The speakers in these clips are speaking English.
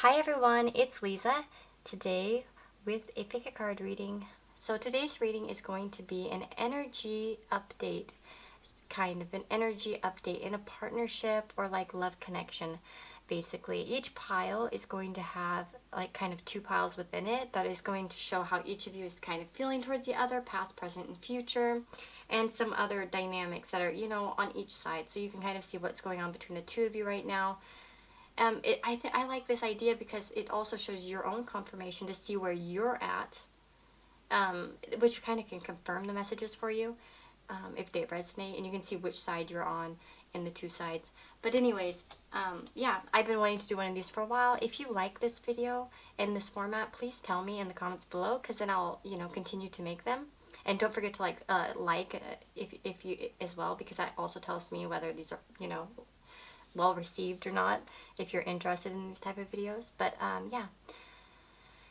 Hi everyone, it's Lisa, today with a pick a card reading. So today's reading is going to be an energy update, kind of an energy update in a partnership or like love connection. Basically, each pile is going to have like kind of two piles within it that is going to show how each of you is kind of feeling towards the other, past, present, and future, and some other dynamics that are, on each side. So you can kind of see what's going on between the two of you right now. I like this idea because it also shows your own confirmation to see where you're at, which kind of can confirm the messages for you if they resonate, and you can see which side you're on in the two sides. But anyways, yeah, I've been wanting to do one of these for a while. If you like this video in this format, please tell me in the comments below, because then I'll, continue to make them. And don't forget to if you as well, because that also tells me whether these are, well received or not, if you're interested in these type of videos. But yeah,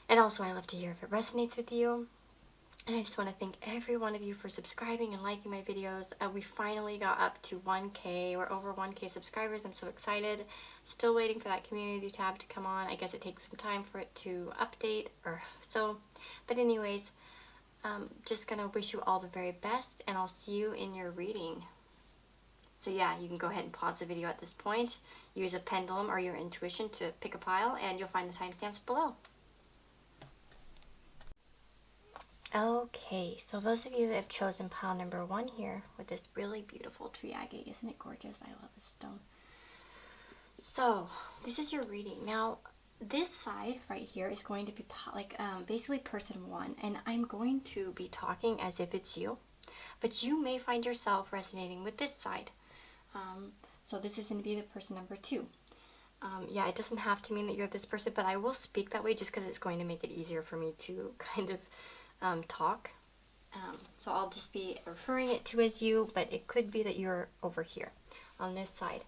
and also I love to hear if it resonates with you. And I just want to thank every one of you for subscribing and liking my videos. We finally got up to 1K. We're over 1K subscribers. I'm so excited. Still waiting for that community tab to come on. I guess it takes some time for it to update or so. But anyways, just gonna wish you all the very best, and I'll see you in your reading. So yeah, you can go ahead and pause the video at this point, use a pendulum or your intuition to pick a pile, and you'll find the timestamps below. Okay, so those of you that have chosen pile number 1 here with this really beautiful tree agate, isn't it gorgeous? I love this stone. So this is your reading. Now this side right here is going to be like basically person 1, and I'm going to be talking as if it's you, but you may find yourself resonating with this side. So this is going to be the person number 2. Yeah, it doesn't have to mean that you're this person, but I will speak that way just because it's going to make it easier for me to kind of talk. So I'll just be referring it to as you, but it could be that you're over here on this side.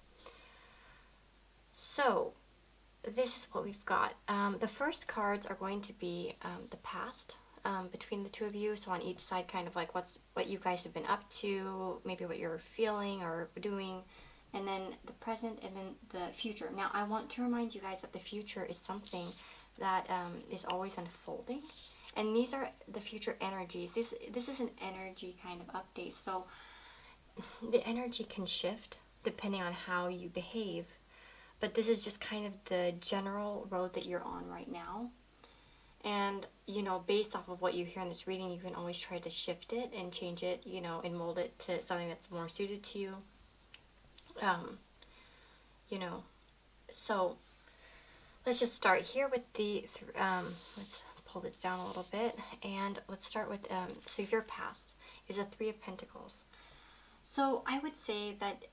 So this is what we've got. The first cards are going to be the past between the two of you. So on each side, kind of like what you guys have been up to, maybe what you're feeling or doing, and then the present, and then the future. Now I want to remind you guys that the future is something that is always unfolding, and these are the future energies. This is an energy kind of update, so the energy can shift depending on how you behave, but this is just kind of the general road that you're on right now. And, based off of what you hear in this reading, you can always try to shift it and change it, and mold it to something that's more suited to you. So let's just start here with the, let's pull this down a little bit, and let's start with, so your past is a 3 of Pentacles. So I would say that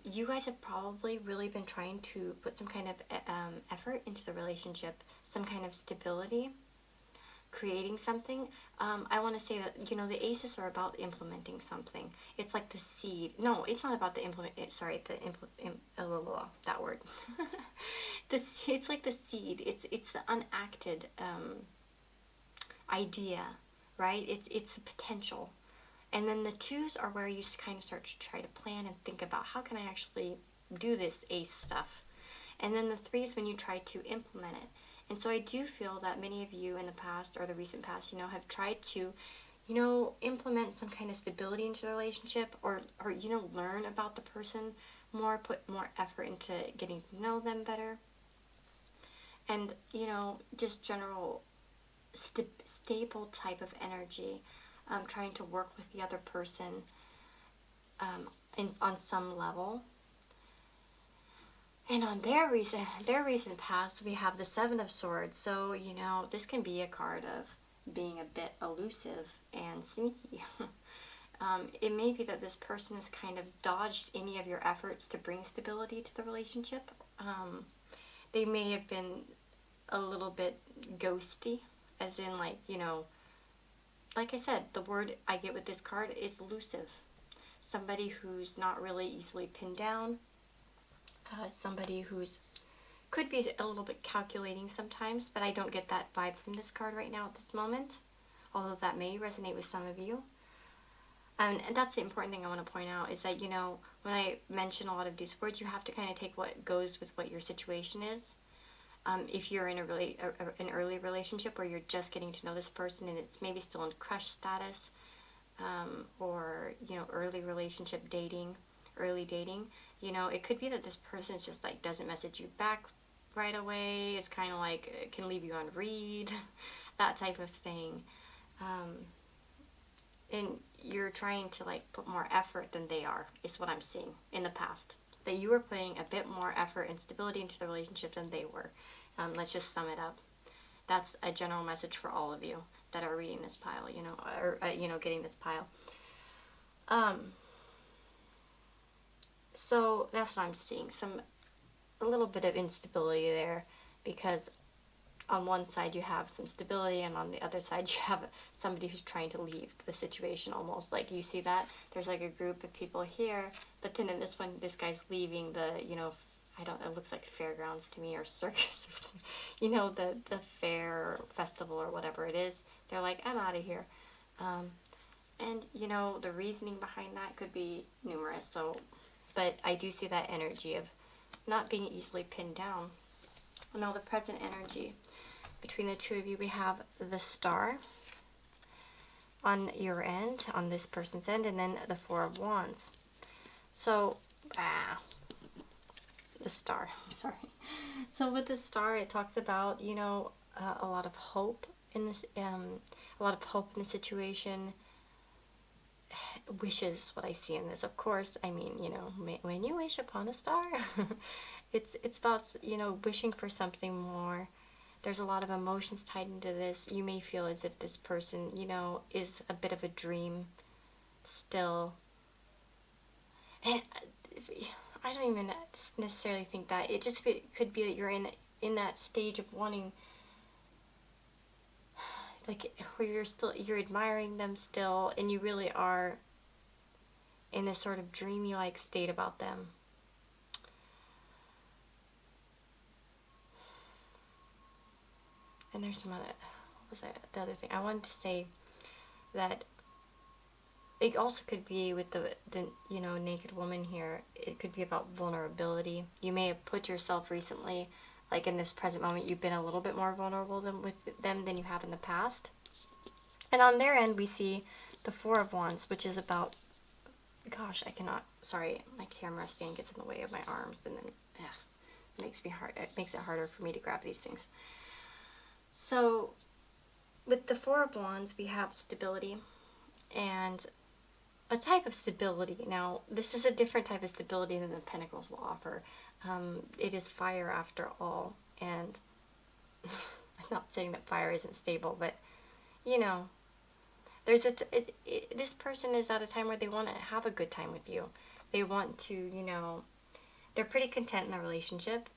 you guys have probably really been trying to put some kind of effort into the relationship, some kind of stability, creating something. I want to say that, the aces are about implementing something. It's like the seed. No, it's not about the that word. It's like the seed. It's the unacted idea, right? It's the potential. And then the 2s are where you kind of start to try to plan and think about, how can I actually do this ace stuff? And then the 3s when you try to implement it. And so I do feel that many of you in the past, or the recent past, have tried to, implement some kind of stability into the relationship, or learn about the person more, put more effort into getting to know them better. And, just general stable type of energy. Trying to work with the other person on some level. And on their recent past, we have the 7 of Swords. So, this can be a card of being a bit elusive and sneaky. It may be that this person has kind of dodged any of your efforts to bring stability to the relationship. They may have been a little bit ghosty, as in like I said, the word I get with this card is elusive. Somebody who's not really easily pinned down. Somebody who's could be a little bit calculating sometimes, but I don't get that vibe from this card right now at this moment, although that may resonate with some of you. And that's the important thing I want to point out, is that, when I mention a lot of these words, you have to kind of take what goes with what your situation is. If you're in an early relationship where you're just getting to know this person and it's maybe still in crush status, or, you know, early dating, you know, it could be that this person just like doesn't message you back right away. It's kind of like can leave you on read, that type of thing. And you're trying to like put more effort than they are, is what I'm seeing in the past. That you were putting a bit more effort and stability into the relationship than they were. Let's just sum it up. That's a general message for all of you that are reading this pile, you know, or you know, getting this pile. So that's what I'm seeing. A little bit of instability there, because on one side you have some stability, and on the other side you have somebody who's trying to leave the situation. Almost like you see that there's like a group of people here, but then in this one, this guy's leaving the, you know, I don't, it looks like fairgrounds to me, or circus or something, you know, the fair or festival or whatever it is. They're like, I'm out of here. And you know, the reasoning behind that could be numerous. So, but I do see that energy of not being easily pinned down. Now the present energy between the two of you, we have the Star on your end, on this person's end, and then the Four of Wands. So, the Star, sorry. So with the Star, it talks about, you know, a lot of hope in this, a lot of hope in the situation. Wishes is what I see in this. Of course, I mean, you know, when you wish upon a star, it's about, you know, wishing for something more. There's a lot of emotions tied into this. You may feel as if this person, you know, is a bit of a dream still. And I don't even necessarily think that. It just could be that you're in that stage of wanting, like, where you're admiring them still, and you really are in a sort of dreamy like state about them. And there's some other, what was that, the other thing I wanted to say, that it also could be with the you know, naked woman here. It could be about vulnerability. You may have put yourself recently, like in this present moment, you've been a little bit more vulnerable with them than you have in the past. And on their end, we see the Four of Wands, which is about, gosh, I cannot, sorry, my camera stand gets in the way of my arms, and then it makes it harder for me to grab these things. So with the Four of Wands, we have stability, and a type of stability. Now, this is a different type of stability than the Pentacles will offer. It is fire after all, and I'm not saying that fire isn't stable, but, you know, there's this person is at a time where they want to have a good time with you. They want to, you know, they're pretty content in the relationship,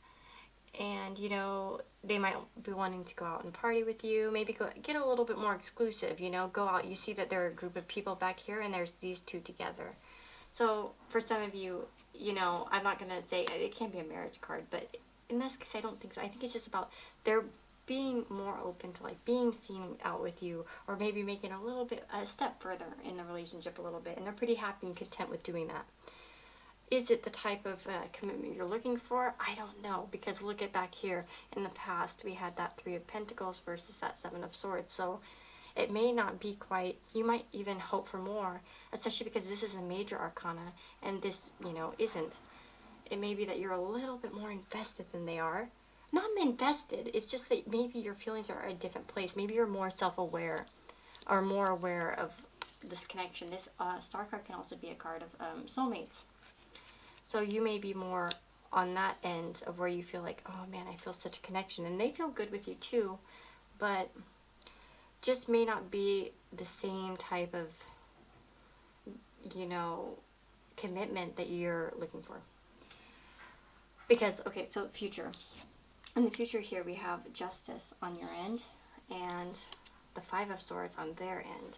and, you know, they might be wanting to go out and party with you, maybe get a little bit more exclusive, you know, go out. You see that there are a group of people back here, and there's these two together. So for some of you, you know, I'm not going to say it can't be a marriage card, but in this case, I don't think so. I think it's just about they're being more open to like being seen out with you, or maybe making a step further in the relationship a little bit, and they're pretty happy and content with doing that. Is it the type of commitment you're looking for? I don't know, because look at back here. In the past, we had that Three of Pentacles versus that Seven of Swords. So it may not be quite, you might even hope for more, especially because this is a major arcana, and this, you know, isn't. It may be that you're a little bit more invested than they are. Not invested, it's just that maybe your feelings are at a different place. Maybe you're more self-aware, or more aware of this connection. This star card can also be a card of soulmates. So you may be more on that end of where you feel like, oh man, I feel such a connection. And they feel good with you too, but just may not be the same type of, you know, commitment that you're looking for. Because, okay, so future. In the future here, we have Justice on your end, and the Five of Swords on their end.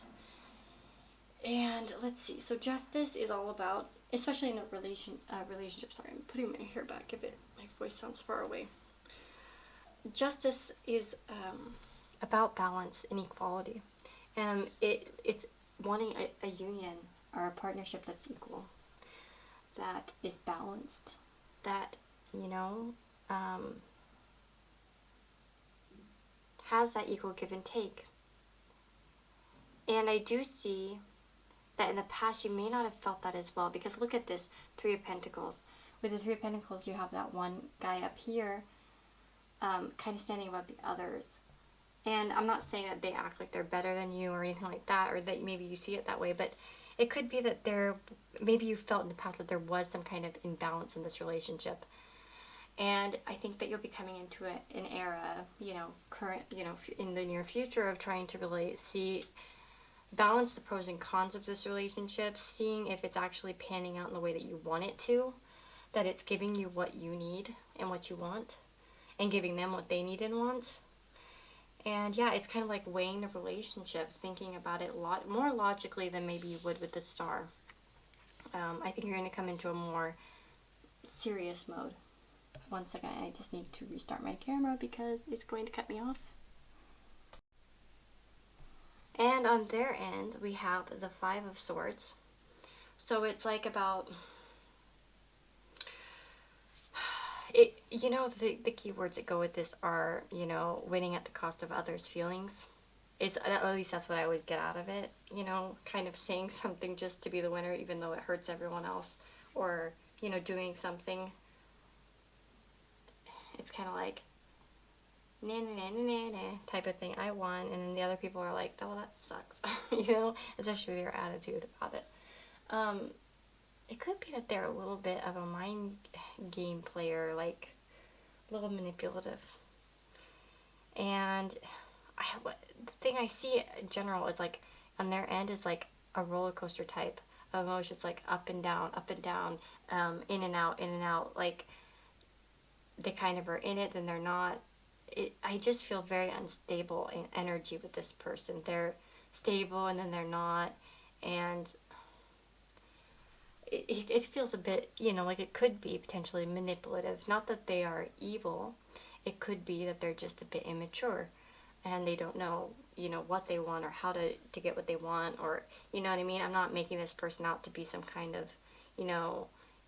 And let's see, so Justice is all about, especially in a relationship, sorry, I'm putting my hair back a bit, my voice sounds far away. Justice is about balance and equality. And it's wanting a union or a partnership that's equal, that is balanced, that, you know, has that equal give and take. And I do see that in the past you may not have felt that as well, because look at this Three of Pentacles. With the Three of Pentacles, you have that one guy up here kind of standing above the others. And I'm not saying that they act like they're better than you or anything like that, or that maybe you see it that way, but it could be that maybe you felt in the past that there was some kind of imbalance in this relationship. And I think that you'll be coming into an era, in the near future, of trying to really balance the pros and cons of this relationship, seeing if it's actually panning out in the way that you want it to, that it's giving you what you need and what you want, and giving them what they need and want. And yeah, it's kind of like weighing the relationships, thinking about it a lot more logically than maybe you would with the Star. I think you're going to come into a more serious mode. One second, I just need to restart my camera because it's going to cut me off. And on their end, we have the Five of Swords. So it's like about... the key words that go with this are, winning at the cost of others' feelings. At least that's what I always get out of it. Kind of saying something just to be the winner, even though it hurts everyone else. Or, doing something. It's kind of like, nah, nah, nah, nah, nah, type of thing. I won. And then the other people are like, oh, that sucks. Especially their attitude about it. It could be that they're a little bit of a mind game player, like a little manipulative. And the thing I see in general is like on their end is like a roller coaster type of emotions, like up and down, in and out. Like they kind of are in it, then they're not. I just feel very unstable in energy with this person. They're stable and then they're not, and it feels a bit, like it could be potentially manipulative. Not that they are evil. It could be that they're just a bit immature and they don't know, what they want or how to get what they want, or, you know what I mean? I'm not making this person out to be some kind of,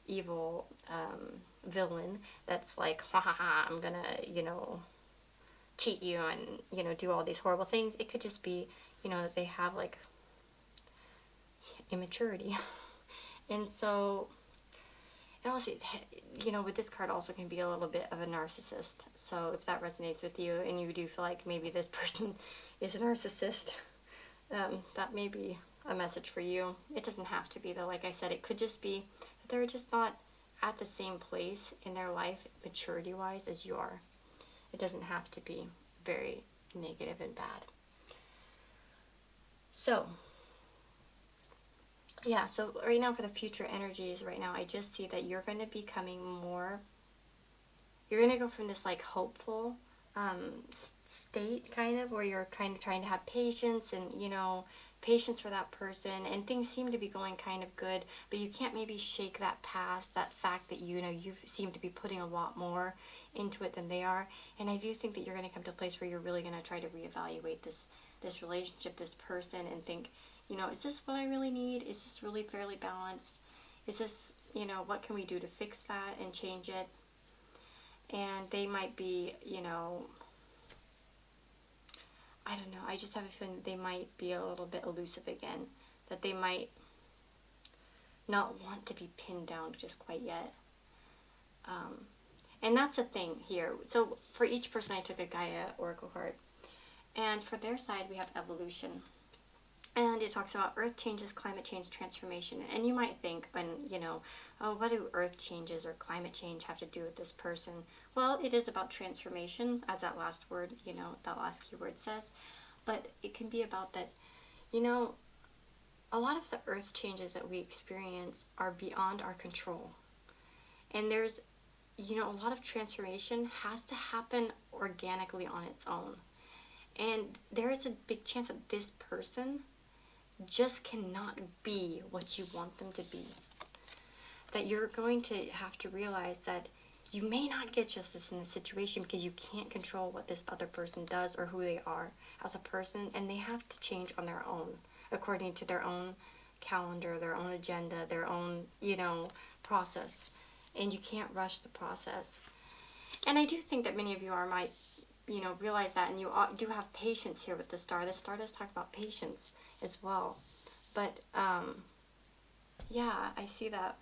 evil villain that's like, ha ha ha, I'm gonna, cheat you and, do all these horrible things. It could just be, that they have like immaturity. And so, and also, with this card also can be a little bit of a narcissist. So if that resonates with you and you do feel like maybe this person is a narcissist, that may be a message for you. It doesn't have to be though. Like I said, it could just be that they're just not at the same place in their life, maturity-wise, as you are. It doesn't have to be very negative and bad. So, yeah, so right now for the future energies, right now I just see that you're going to be becoming more, you're going to go from this like hopeful state kind of, where you're kind of trying to have patience and, patience for that person, and things seem to be going kind of good, but you can't maybe shake that past, that fact that, you seem to be putting a lot more into it than they are. And I do think that you're going to come to a place where you're really going to try to reevaluate this relationship, this person, and think, is this what I really need? Is this really fairly balanced? Is this, what can we do to fix that and change it? And they might be, I don't know, I just have a feeling they might be a little bit elusive again, that they might not want to be pinned down just quite yet. And that's the thing here. So for each person I took a Gaia Oracle card, and for their side we have evolution. And it talks about earth changes, climate change, transformation. And you might think, oh, what do earth changes or climate change have to do with this person? Well, it is about transformation, as that last word, that last keyword says. But it can be about that, a lot of the earth changes that we experience are beyond our control. And there's, a lot of transformation has to happen organically on its own. And there is a big chance that this person just cannot be what you want them to be. That you're going to have to realize that you may not get justice in this situation because you can't control what this other person does or who they are as a person, and they have to change on their own, according to their own calendar, their own agenda, their own, process. And you can't rush the process. And I do think that many of you might you know, realize that, and you do have patience here with the star. The star does talk about patience as well. But, yeah, I see that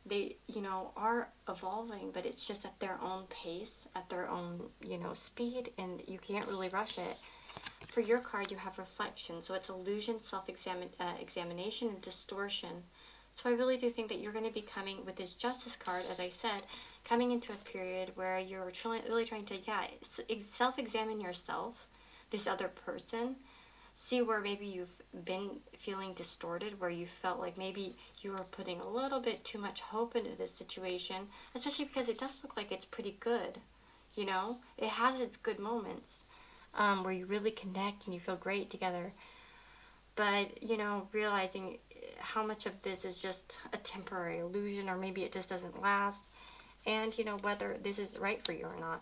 they, you know, are evolving, but it's just at their own pace, at their own, you know, speed, and you can't really rush it. For your card, you have reflection, so it's illusion, examination, and distortion. So I really do think that you're going to be coming with this Justice card, as I said, coming into a period where you're really trying to, yeah, self-examine yourself, this other person, see where maybe you've been feeling distorted, where you felt like maybe you were putting a little bit too much hope into this situation, especially because it does look like it's pretty good, you know? It has its good moments, where you really connect and you feel great together. But, you know, realizing how much of this is just a temporary illusion, or maybe it just doesn't last, and, you know, whether this is right for you or not.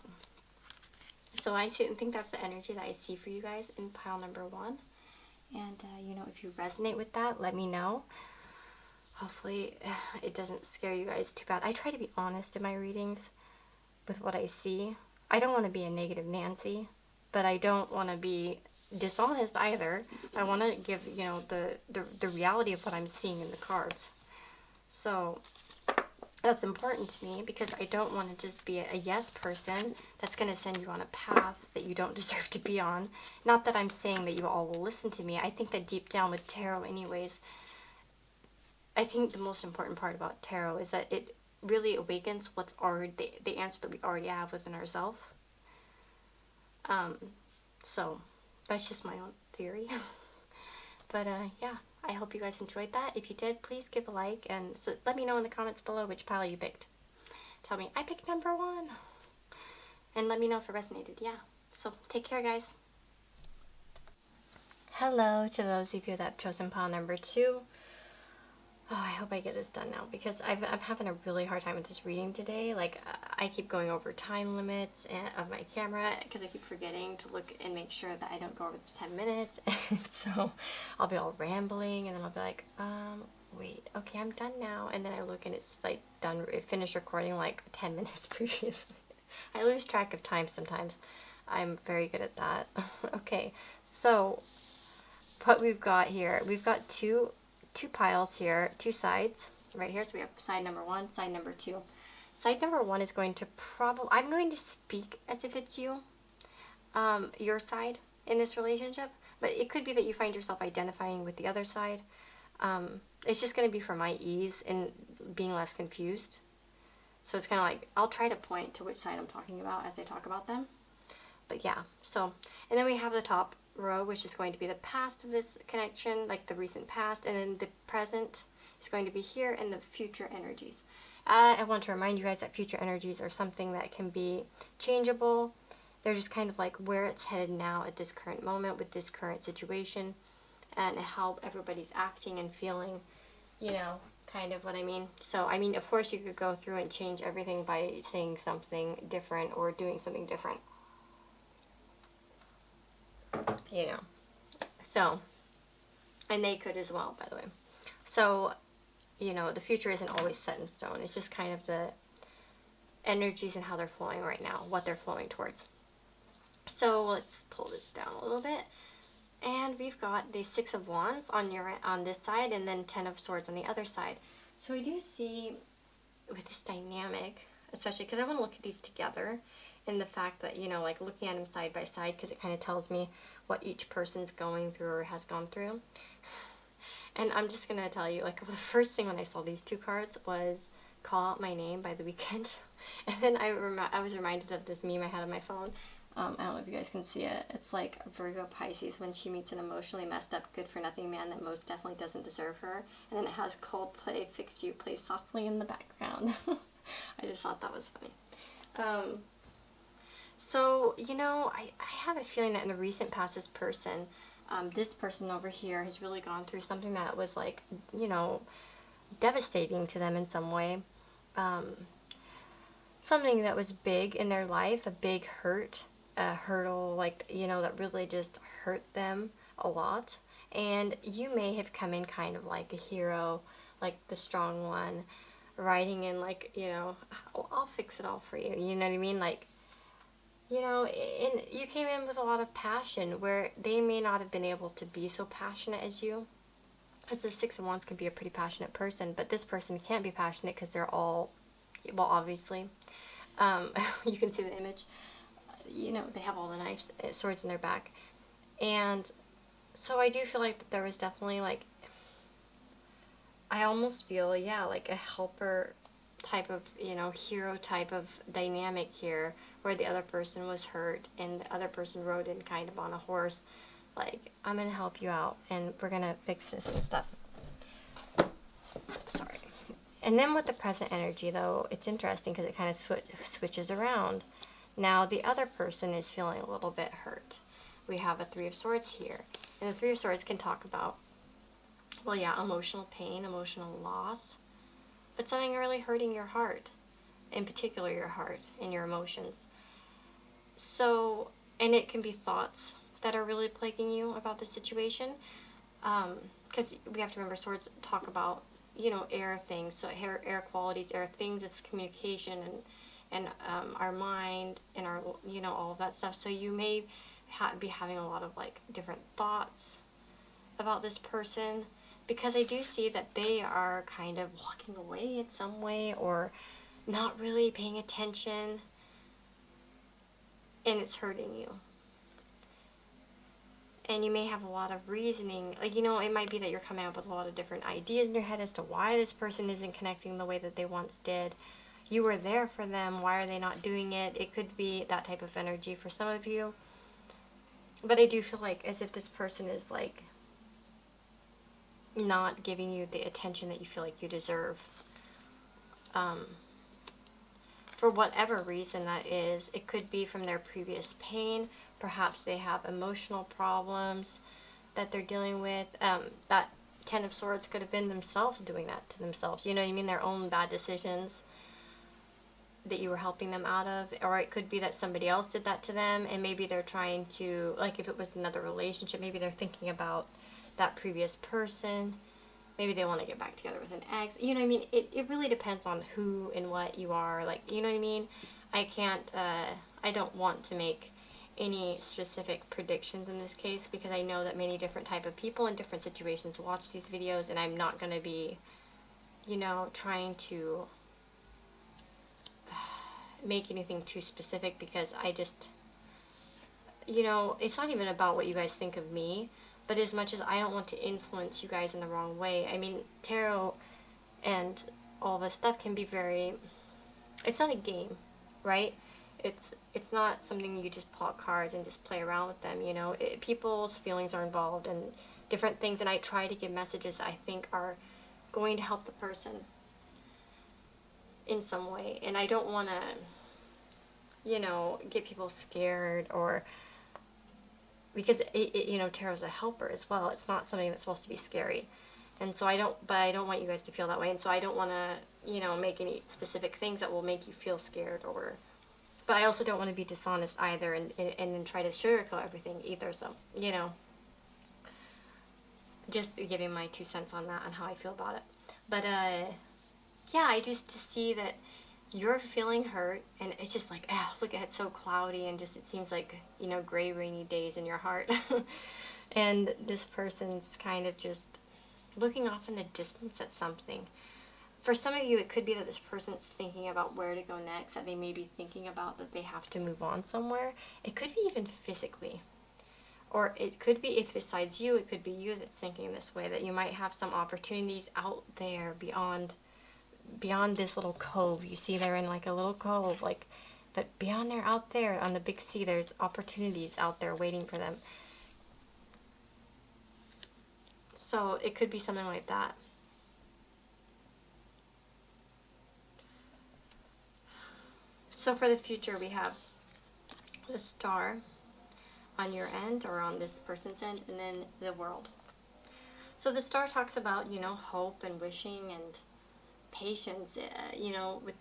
So I think that's the energy that I see for you guys in pile number 1. And, you know, if you resonate with that, let me know. Hopefully it doesn't scare you guys too bad. I try to be honest in my readings with what I see. I don't want to be a negative Nancy, but I don't want to be dishonest either. I want to give, you know, the reality of what I'm seeing in the cards. So that's important to me, because I don't want to just be a yes person that's going to send you on a path that you don't deserve to be on. Not that I'm saying that you all will listen to me. I think that deep down with tarot anyways, I think the most important part about tarot is that it really awakens what's already, the answer that we already have within ourselves. So that's just my own theory. But yeah, I hope you guys enjoyed that. If you did, please give a like, and so let me know in the comments below which pile you picked. Tell me, I picked number 1. And let me know if it resonated. Yeah. So take care, guys. Hello to those of you that have chosen pile number 2. Oh, I hope I get this done now, because I'm having a really hard time with this reading today. Like, I keep going over time limits of my camera, because I keep forgetting to look and make sure that I don't go over the 10 minutes. And so I'll be all rambling, and then I'll be like, wait, okay, I'm done now. And then I look and it's like done, it finished recording like 10 minutes previously. I lose track of time sometimes. I'm very good at that. Okay, so what we've got here, we've got two piles here, 2 sides right here. So we have side number 1, side number 2. Side number 1 is going to I'm going to speak as if it's you, your side in this relationship, but it could be that you find yourself identifying with the other side. It's just going to be for my ease and being less confused. So it's kind of like, I'll try to point to which side I'm talking about as I talk about them. But yeah, so, and then we have the top row, which is going to be the past of this connection, like the recent past, and then the present is going to be here, and the future energies. I want to remind you guys that future energies are something that can be changeable. They're just kind of like where it's headed now at this current moment with this current situation, and how everybody's acting and feeling, you know, kind of what I mean. So, I mean, of course you could go through and change everything by saying something different or doing something different, you know. So, and they could as well, by the way. So, you know, the future isn't always set in stone. It's just kind of the energies and how they're flowing right now, what they're flowing towards. So let's pull this down a little bit. And we've got the 6 of Wands on this side, and then 10 of Swords on the other side. So I do see with this dynamic, especially because I want to look at these together, in the fact that, you know, like looking at them side by side, because it kind of tells me what each person's going through or has gone through. And I'm just going to tell you, like, the first thing when I saw these 2 cards was Call Out My Name by The Weeknd. And then I was reminded of this meme I had on my phone. I don't know if you guys can see it. It's like Virgo Pisces when she meets an emotionally messed up, good-for-nothing man that most definitely doesn't deserve her. And then it has Coldplay, Fix You, play softly in the background. I just thought that was funny. So, you know, I have a feeling that in the recent past, this person over here has really gone through something that was, like, you know, devastating to them in some way. Something that was big in their life, a big hurt, a hurdle, like, you know, that really just hurt them a lot. And you may have come in kind of like a hero, like the strong one, riding in, like, you know, I'll fix it all for you, you know what I mean? Like, You know, and you came in with a lot of passion where they may not have been able to be so passionate as you. Because the Six of Wands can be a pretty passionate person, but this person can't be passionate because they're all, well, obviously, you can see the image. You know, they have all the knives, swords in their back. And so I do feel like that there was definitely like, I almost feel, yeah, like a helper type of, you know, hero type of dynamic here where the other person was hurt and the other person rode in kind of on a horse. Like, I'm going to help you out and we're going to fix this and stuff. Sorry. And then with the present energy, though, it's interesting because it kind of switches around. Now, the other person is feeling a little bit hurt. We have a Three of Swords here. And the Three of Swords can talk about, well, yeah, emotional pain, emotional loss, but something really hurting your heart, in particular your heart and your emotions. So, and it can be thoughts that are really plaguing you about the situation, because we have to remember swords talk about, you know, air things, so air qualities, air things, it's communication and our mind and our, you know, all of that stuff. So you may be having a lot of like different thoughts about this person, because I do see that they are kind of walking away in some way or not really paying attention, and it's hurting you. And you may have a lot of reasoning, like, you know, it might be that you're coming up with a lot of different ideas in your head as to why this person isn't connecting the way that they once did. You were there for them, why are they not doing it? It could be that type of energy for some of you. But I do feel like as if this person is like not giving you the attention that you feel like you deserve. For whatever reason that is, it could be from their previous pain. Perhaps they have emotional problems that they're dealing with. That Ten of Swords could have been themselves doing that to themselves. You know what I mean? Their own bad decisions that you were helping them out of. Or it could be that somebody else did that to them, and maybe they're trying to, like if it was another relationship, maybe they're thinking about that previous person. Maybe they want to get back together with an ex. You know what I mean? It really depends on who and what you are. Like, you know what I mean? I don't want to make any specific predictions in this case, because I know that many different type of people in different situations watch these videos, and I'm not going to be, you know, trying to make anything too specific, because I just, you know, it's not even about what you guys think of me, but as much as I don't want to influence you guys in the wrong way. I mean, tarot and all this stuff can be very, it's not a game, right? It's not something you just pull out cards and just play around with them, you know. People's feelings are involved and different things, and I try to give messages I think are going to help the person in some way. And I don't want to, you know, get people scared, or because you know, tarot's a helper as well. It's not something that's supposed to be scary. And so I don't want you guys to feel that way. And so I don't want to, you know, make any specific things that will make you feel scared, or, but I also don't want to be dishonest either, and then try to sugarcoat everything either. So, you know, just giving my 2 cents on that and how I feel about it. But yeah, I just to see that you're feeling hurt, and it's just like, oh, look, it's so cloudy, and just it seems like, you know, gray, rainy days in your heart. And this person's kind of just looking off in the distance at something. For some of you, it could be that this person's thinking about where to go next, that they may be thinking about that they have to move on somewhere. It could be even physically. Or it could be, if besides you, it could be you that's thinking this way, that you might have some opportunities out there beyond this little cove. You see they're in like a little cove, like, but beyond there, out there on the big sea, there's opportunities out there waiting for them. So it could be something like that. So for the future, we have the Star on your end, or on this person's end, and then the World. So the Star talks about, you know, hope and wishing and patience. You know, with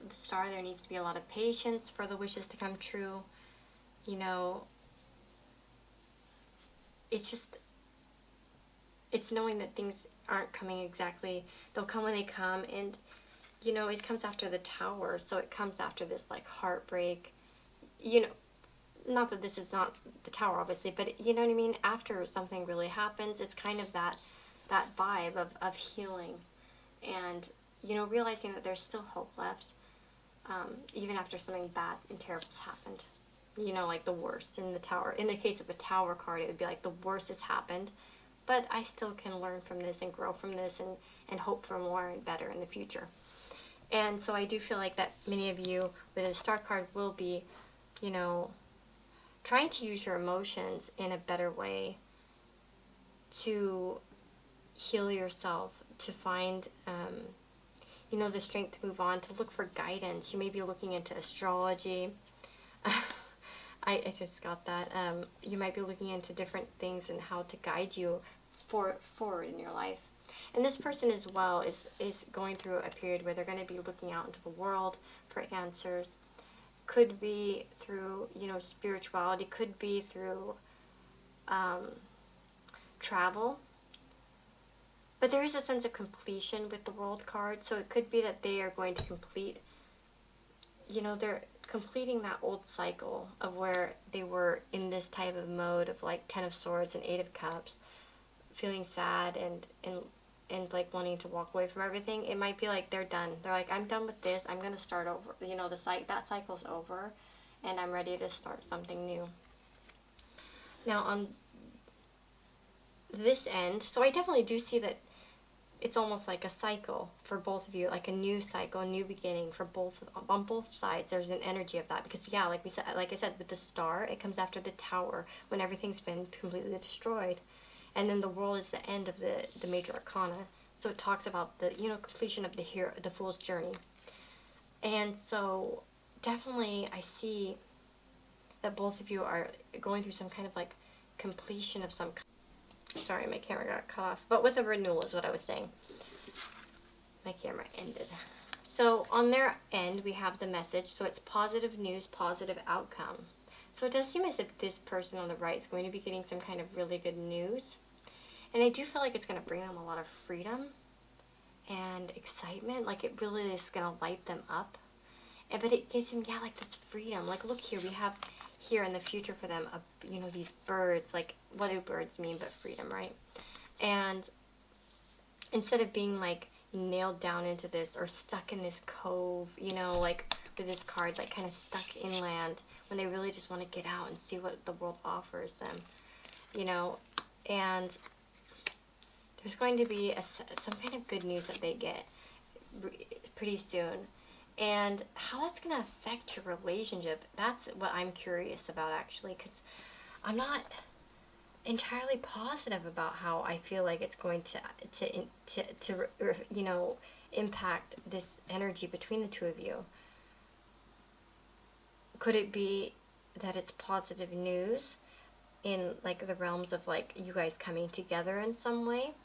the Star, there needs to be a lot of patience for the wishes to come true. You know, it's just, it's knowing that things aren't coming exactly, they'll come when they come. And, you know, it comes after the Tower, so it comes after this like heartbreak. You know, not that this is not the Tower, obviously, but you know what I mean? After something really happens, it's kind of that vibe of healing and, you know, realizing that there's still hope left, even after something bad and terrible's happened. You know, like the worst in the Tower. In the case of a Tower card, it would be like the worst has happened, but I still can learn from this and grow from this and hope for more and better in the future. And so I do feel like that many of you with a Star card will be, you know, trying to use your emotions in a better way to heal yourself, to find, you know, the strength to move on, to look for guidance. You may be looking into astrology. I just got that. You might be looking into different things and how to guide you forward in your life. And this person as well is going through a period where they're going to be looking out into the world for answers. Could be through, you know, spirituality. Could be through travel. But there is a sense of completion with the World card. So it could be that they are going to complete, you know, they're completing that old cycle of where they were in this type of mode of like Ten of Swords and Eight of Cups, feeling sad and like wanting to walk away from everything. It might be like they're done. They're like, I'm done with this. I'm going to start over. You know, that cycle's over and I'm ready to start something new. Now on this end, so I definitely do see that it's almost like a cycle for both of you, like a new cycle, a new beginning for both, on both sides. There's an energy of that because, yeah, like I said, with the Star, it comes after the Tower when everything's been completely destroyed, and then the World is the end of the major arcana. So it talks about the, you know, completion of the Fool's journey, and so definitely I see that both of you are going through some kind of like completion of some. Sorry, my camera got cut off. But with a renewal is what I was saying. My camera ended. So on their end, we have the message. So it's positive news, positive outcome. So it does seem as if this person on the right is going to be getting some kind of really good news. And I do feel like it's going to bring them a lot of freedom and excitement. Like it really is going to light them up. But it gives them, yeah, like this freedom. Like look here, we have here in the future for them, you know, these birds. Like what do birds mean but freedom, right? And instead of being like nailed down into this or stuck in this cove, you know, like with this card, like kind of stuck inland when they really just want to get out and see what the world offers them, you know. And there's going to be some kind of good news that they get pretty soon. And how that's going to affect your relationship, that's what I'm curious about, actually, because I'm not entirely positive about how I feel like it's going to you know, impact this energy between the two of you. Could it be that it's positive news in, like, the realms of, like, you guys coming together in some way?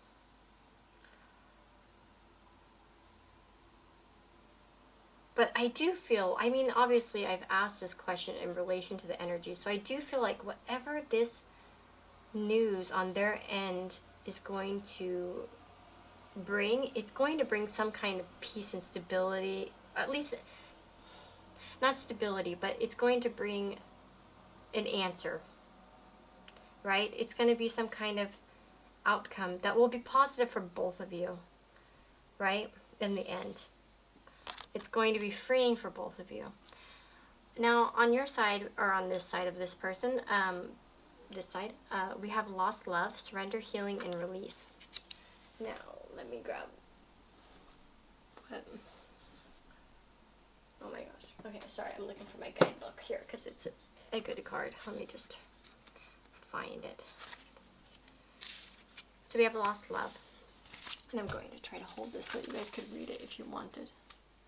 But I do feel, I mean, obviously I've asked this question in relation to the energy, so I do feel like whatever this news on their end is going to bring, it's going to bring some kind of peace and stability, at least, not stability, but it's going to bring an answer, right? It's going to be some kind of outcome that will be positive for both of you, right, in the end. It's going to be freeing for both of you. Now, on your side, or on this side of this person, this side, we have lost love, surrender, healing, and release. Now, let me grab. Oh my gosh. Okay, sorry, I'm looking for my guidebook here because it's a good card. Let me just find it. So we have lost love. And I'm going to try to hold this so you guys could read it if you wanted.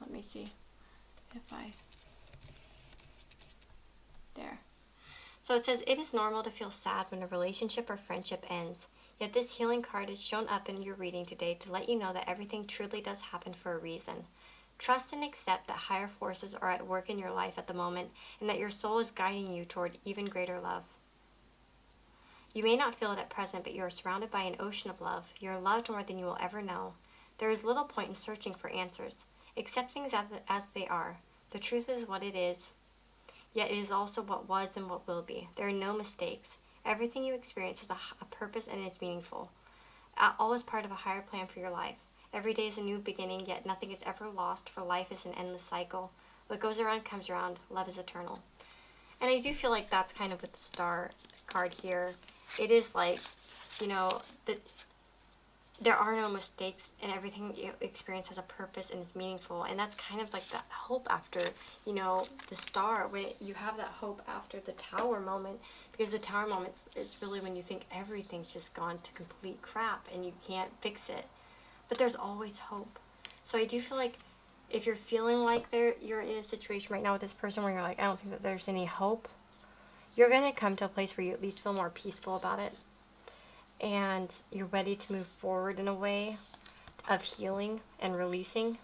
Let me see if there. So it says, it is normal to feel sad when a relationship or friendship ends. Yet this healing card is shown up in your reading today to let you know that everything truly does happen for a reason. Trust and accept that higher forces are at work in your life at the moment and that your soul is guiding you toward even greater love. You may not feel it at present, but you are surrounded by an ocean of love. You are loved more than you will ever know. There is little point in searching for answers. Accept things as they are. The truth is what it is. yet it is also what was and what will be. There are no mistakes. Everything you experience has a purpose and is meaningful. All is part of a higher plan for your life. Every day is a new beginning, yet nothing is ever lost, for life is an endless cycle. What goes around comes around. Love is eternal. And I do feel like that's kind of with the star card here. It is like, you know, there are no mistakes, and everything you experience has a purpose and is meaningful. And that's kind of like that hope after, you know, the star, when you have that hope after the tower moment, because the tower moment is really when you think everything's just gone to complete crap and you can't fix it. But there's always hope. So I do feel like if you're feeling like you're in a situation right now with this person where you're like, I don't think that there's any hope, you're going to come to a place where you at least feel more peaceful about it. And you're ready to move forward in a way of healing and releasing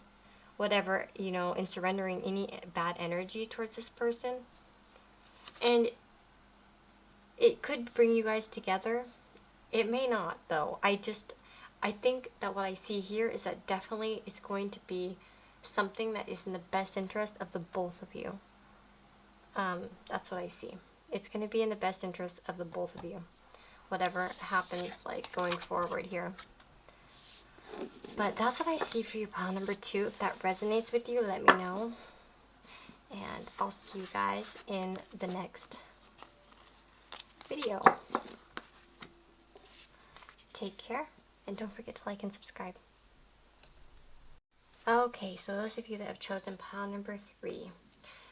whatever, you know, and surrendering any bad energy towards this person. And it could bring you guys together. It may not, though. I think that what I see here is that definitely it's going to be something that is in the best interest of the both of you. That's what I see. It's going to be in the best interest of the both of you, whatever happens, like, going forward here. But that's what I see for you, pile number 2. If that resonates with you, let me know. And I'll see you guys in the next video. Take care, and don't forget to like and subscribe. Okay, so those of you that have chosen pile number 3.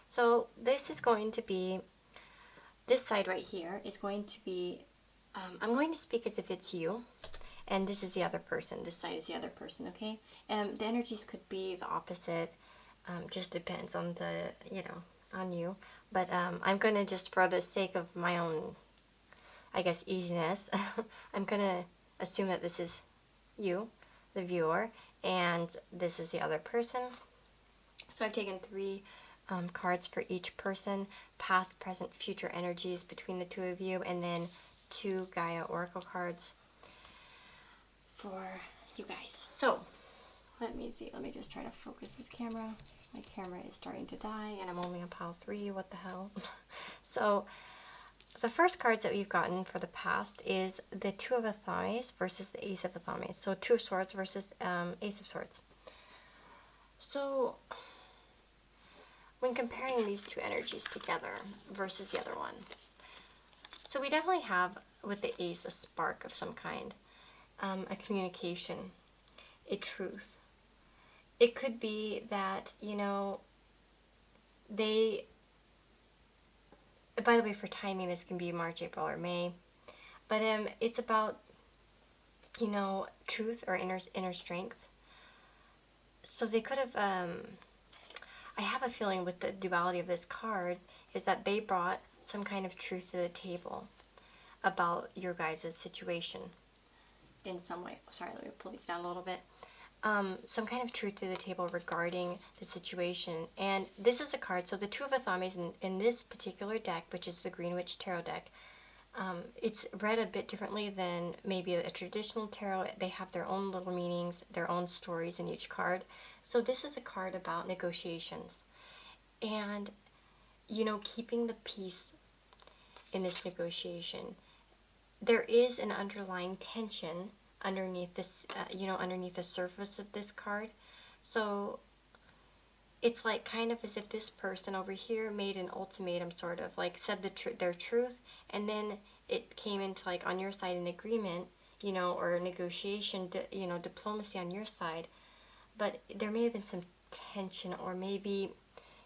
So this is going to be, this side right here is going to be, I'm going to speak as if it's you, and this is the other person. This side is the other person, okay? And the energies could be the opposite. Just depends on the, you know, on you. But I'm going to just, for the sake of my own, I guess, easiness, I'm going to assume that this is you, the viewer, and this is the other person. So I've taken 3 cards for each person, past, present, future energies between the 2 of you, and then 2 Gaia Oracle cards for you guys. So let me see. Let me just try to focus this camera. My camera is starting to die, and I'm only on pile 3. What the hell? So the first cards that we've gotten for the past is the 2 of Athames versus the Ace of Athames. So 2 of Swords versus Ace of Swords. So when comparing these 2 energies together versus the other one, so we definitely have with the Ace a spark of some kind, a communication, a truth. It could be that, you know, they, by the way, for timing, this can be March, April, or May, but it's about, you know, truth or inner strength. So they could have, I have a feeling with the duality of this card is that they brought some kind of truth to the table about your guys' situation in some way. Sorry, let me pull these down a little bit. Some kind of truth to the table regarding the situation. And this is a card, so the 2 of Athames in this particular deck, which is the Green Witch Tarot deck, it's read a bit differently than maybe a traditional tarot. They have their own little meanings, their own stories in each card. So this is a card about negotiations and, you know, keeping the peace in this negotiation. There is an underlying tension underneath this, you know, underneath the surface of this card. So it's like kind of as if this person over here made an ultimatum, sort of like said their truth, and then it came into, like, on your side an agreement, you know, or a negotiation, you know, diplomacy on your side. But there may have been some tension, or maybe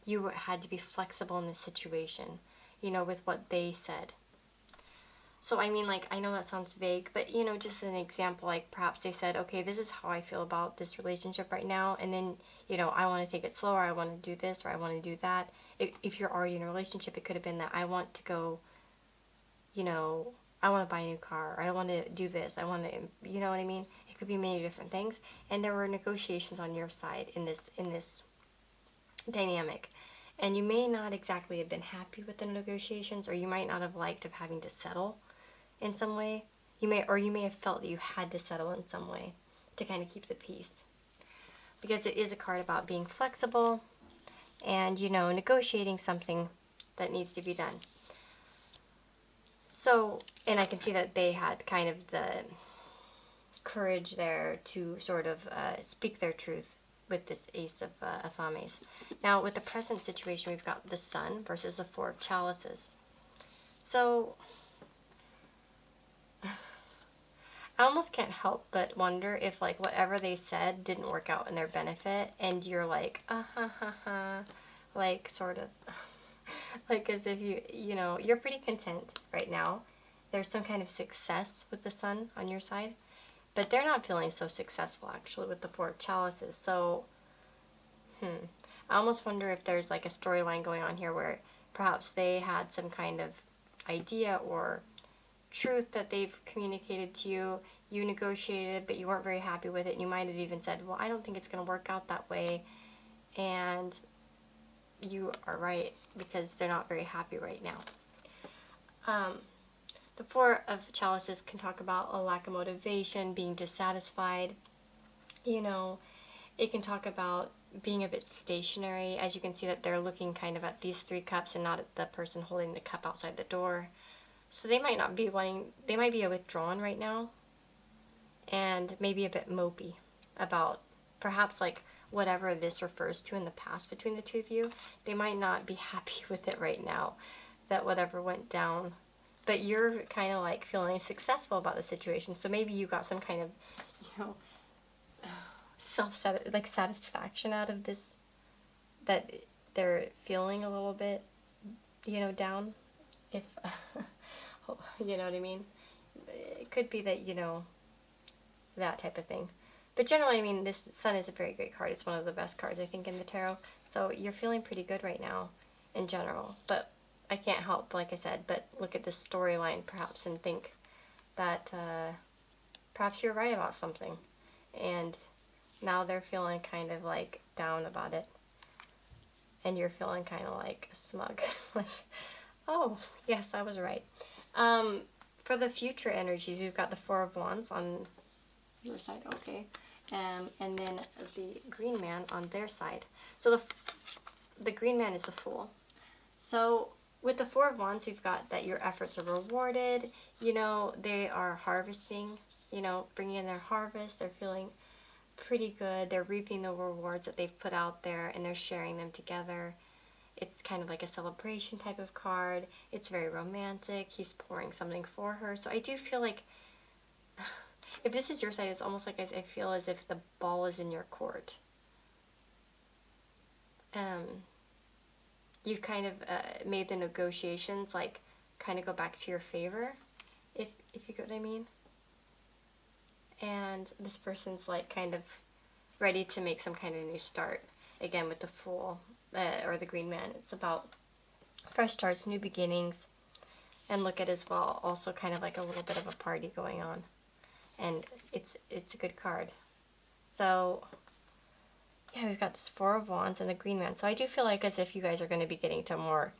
you had to be flexible in this situation, you know, with what they said. So, I mean, like, I know that sounds vague, but, you know, just an example, like, perhaps they said, okay, this is how I feel about this relationship right now, and then, you know, I want to take it slower, I want to do this, or I want to do that. If you're already in a relationship, it could have been that I want to go, you know, I want to buy a new car, or I want to do this, I want to, you know what I mean? It could be many different things, and there were negotiations on your side in this dynamic. And you may not exactly have been happy with the negotiations, or you might not have liked of having to settle in some way. You may have felt that you had to settle in some way to kind of keep the peace. Because it is a card about being flexible and, you know, negotiating something that needs to be done. So, and I can see that they had kind of the courage there to sort of speak their truth with this Ace of Athames. Now, with the present situation, we've got the Sun versus the Four of Chalices. So, I almost can't help but wonder if, like, whatever they said didn't work out in their benefit, and you're like, like, sort of, like, as if you know, you're pretty content right now. There's some kind of success with the Sun on your side, but they're not feeling so successful, actually, with the Four of Chalices. So, I almost wonder if there's, like, a storyline going on here where perhaps they had some kind of idea or truth that they've communicated to you, you negotiated, but you weren't very happy with it, and you might have even said, well, I don't think it's going to work out that way, and you are right, because they're not very happy right now. The Four of Chalices can talk about a lack of motivation, being dissatisfied, you know, it can talk about being a bit stationary, as you can see that they're looking kind of at these three cups and not at the person holding the cup outside the door. So they might not be wanting, they might be withdrawn right now and maybe a bit mopey about perhaps like whatever this refers to in the past between the two of you. They might not be happy with it right now, that whatever went down. But you're kind of like feeling successful about the situation. So maybe you got some kind of, you know, satisfaction out of this, that they're feeling a little bit, you know, down, if you know what I mean. It could be that, you know, that type of thing. But generally, I mean, this Sun is a very great card. It's one of the best cards, I think, in the tarot. So you're feeling pretty good right now in general. But I can't help, like I said, but look at this storyline perhaps and think that perhaps you're right about something. And now they're feeling kind of like down about it. And you're feeling kind of like smug. Like, oh, yes, I was right. For the future energies, we've got the Four of Wands on your side, okay. And then the Green Man on their side. So the Green Man is the Fool. So with the Four of Wands, we've got that your efforts are rewarded. You know, they are harvesting, you know, bringing in their harvest. They're feeling pretty good. They're reaping the rewards that they've put out there, and they're sharing them together. It's kind of like a celebration type of card. It's very romantic. He's pouring something for her. So I do feel like, if this is your side, it's almost like I feel as if the ball is in your court. You've kind of made the negotiations like kind of go back to your favor, if you get what I mean. And this person's like kind of ready to make some kind of new start. Again, with the Fool or the Green Man, it's about fresh starts, new beginnings, and look at as well also kind of like a little bit of a party going on. And it's a good card. So yeah, we've got this Four of Wands and the Green Man. So I do feel like as if you guys are going to be getting to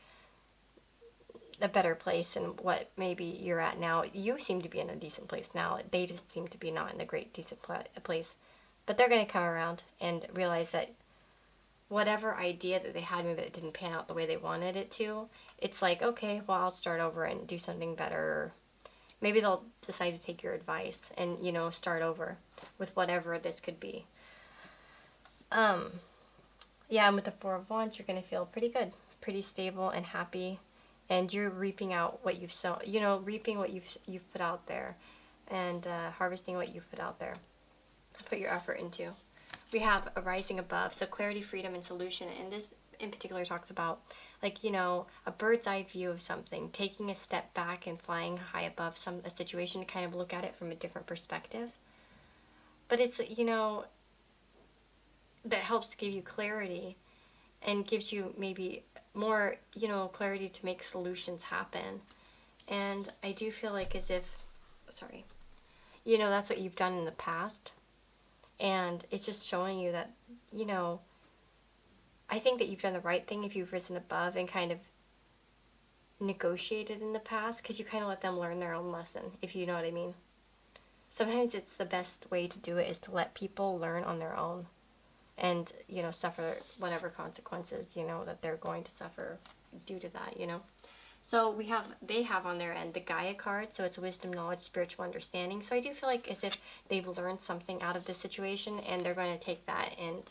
a better place than what maybe you're at now. You seem to be in a decent place now. They just seem to be not in a great, decent place. But they're going to come around and realize that whatever idea that they had, maybe it didn't pan out the way they wanted it to, it's like, okay, well, I'll start over and do something better. Maybe they'll decide to take your advice and, you know, start over with whatever this could be. Yeah, and with the Four of Wands, you're going to feel pretty good, pretty stable and happy, and you're reaping out what you've sown, you know, reaping what you've put out there, and harvesting what you've put out there, put your effort into. We have a rising above, so clarity, freedom, and solution, and this in particular talks about, like, you know, a bird's eye view of something, taking a step back and flying high above a situation to kind of look at it from a different perspective. But it's, you know, that helps give you clarity and gives you maybe more, you know, clarity to make solutions happen. And I do feel like as if, sorry, you know, that's what you've done in the past. And it's just showing you that, you know, I think that you've done the right thing if you've risen above and kind of negotiated in the past, because you kind of let them learn their own lesson, if you know what I mean. Sometimes it's the best way to do it is to let people learn on their own and, you know, suffer whatever consequences, you know, that they're going to suffer due to that, you know. So they have on their end the Gaia card, so it's wisdom, knowledge, spiritual understanding. So I do feel like as if they've learned something out of this situation, and they're going to take that and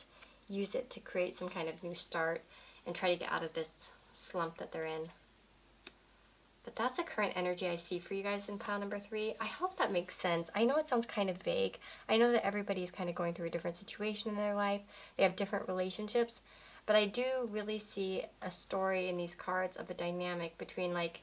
use it to create some kind of new start and try to get out of this slump that they're in. But that's the current energy I see for you guys in pile number 3. I hope that makes sense. I know it sounds kind of vague. I know that everybody is kind of going through a different situation in their life. They have different relationships. But I do really see a story in these cards of a dynamic between, like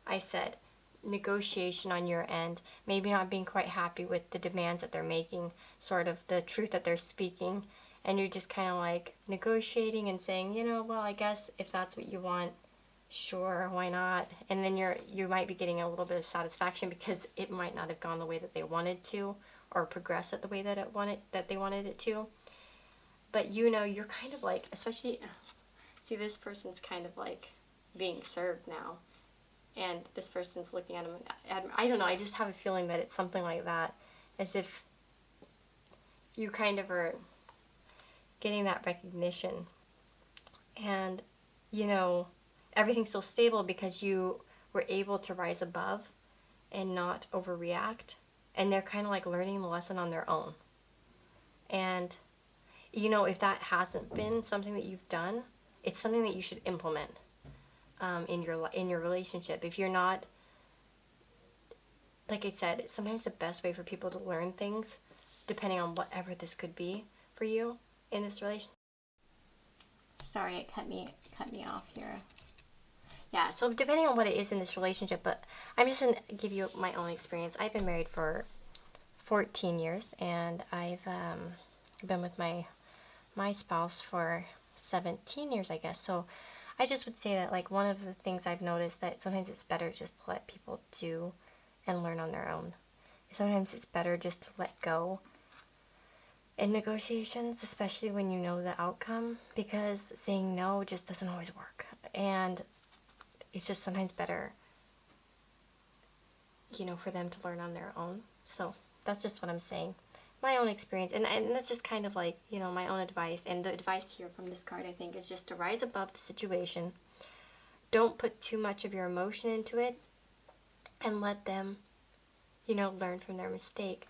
I said, negotiation on your end. Maybe not being quite happy with the demands that they're making, sort of the truth that they're speaking. And you're just kind of like negotiating and saying, you know, well, I guess if that's what you want, sure, why not? And then you might be getting a little bit of satisfaction because it might not have gone the way that they wanted to, or progress at the way that they wanted it to. But you know, you're kind of like, especially, see, this person's kind of like being served now, and this person's looking at him. I don't know. I just have a feeling that it's something like that, as if you kind of are getting that recognition, and you know, everything's still stable because you were able to rise above and not overreact. And they're kind of like learning the lesson on their own. And, you know, if that hasn't been something that you've done, it's something that you should implement in your relationship. If you're not, like I said, sometimes the best way for people to learn things, depending on whatever this could be for you in this relationship. Sorry, it cut me off here. Yeah, so depending on what it is in this relationship, but I'm just going to give you my own experience. I've been married for 14 years, and I've been with my spouse for 17 years, I guess. So I just would say that, like, one of the things I've noticed that sometimes it's better just to let people do and learn on their own. Sometimes it's better just to let go in negotiations, especially when you know the outcome, because saying no just doesn't always work. And it's just sometimes better, you know, for them to learn on their own. So that's just what I'm saying. My own experience. And that's just kind of like, you know, my own advice. And the advice here from this card, I think, is just to rise above the situation. Don't put too much of your emotion into it. And let them, you know, learn from their mistake.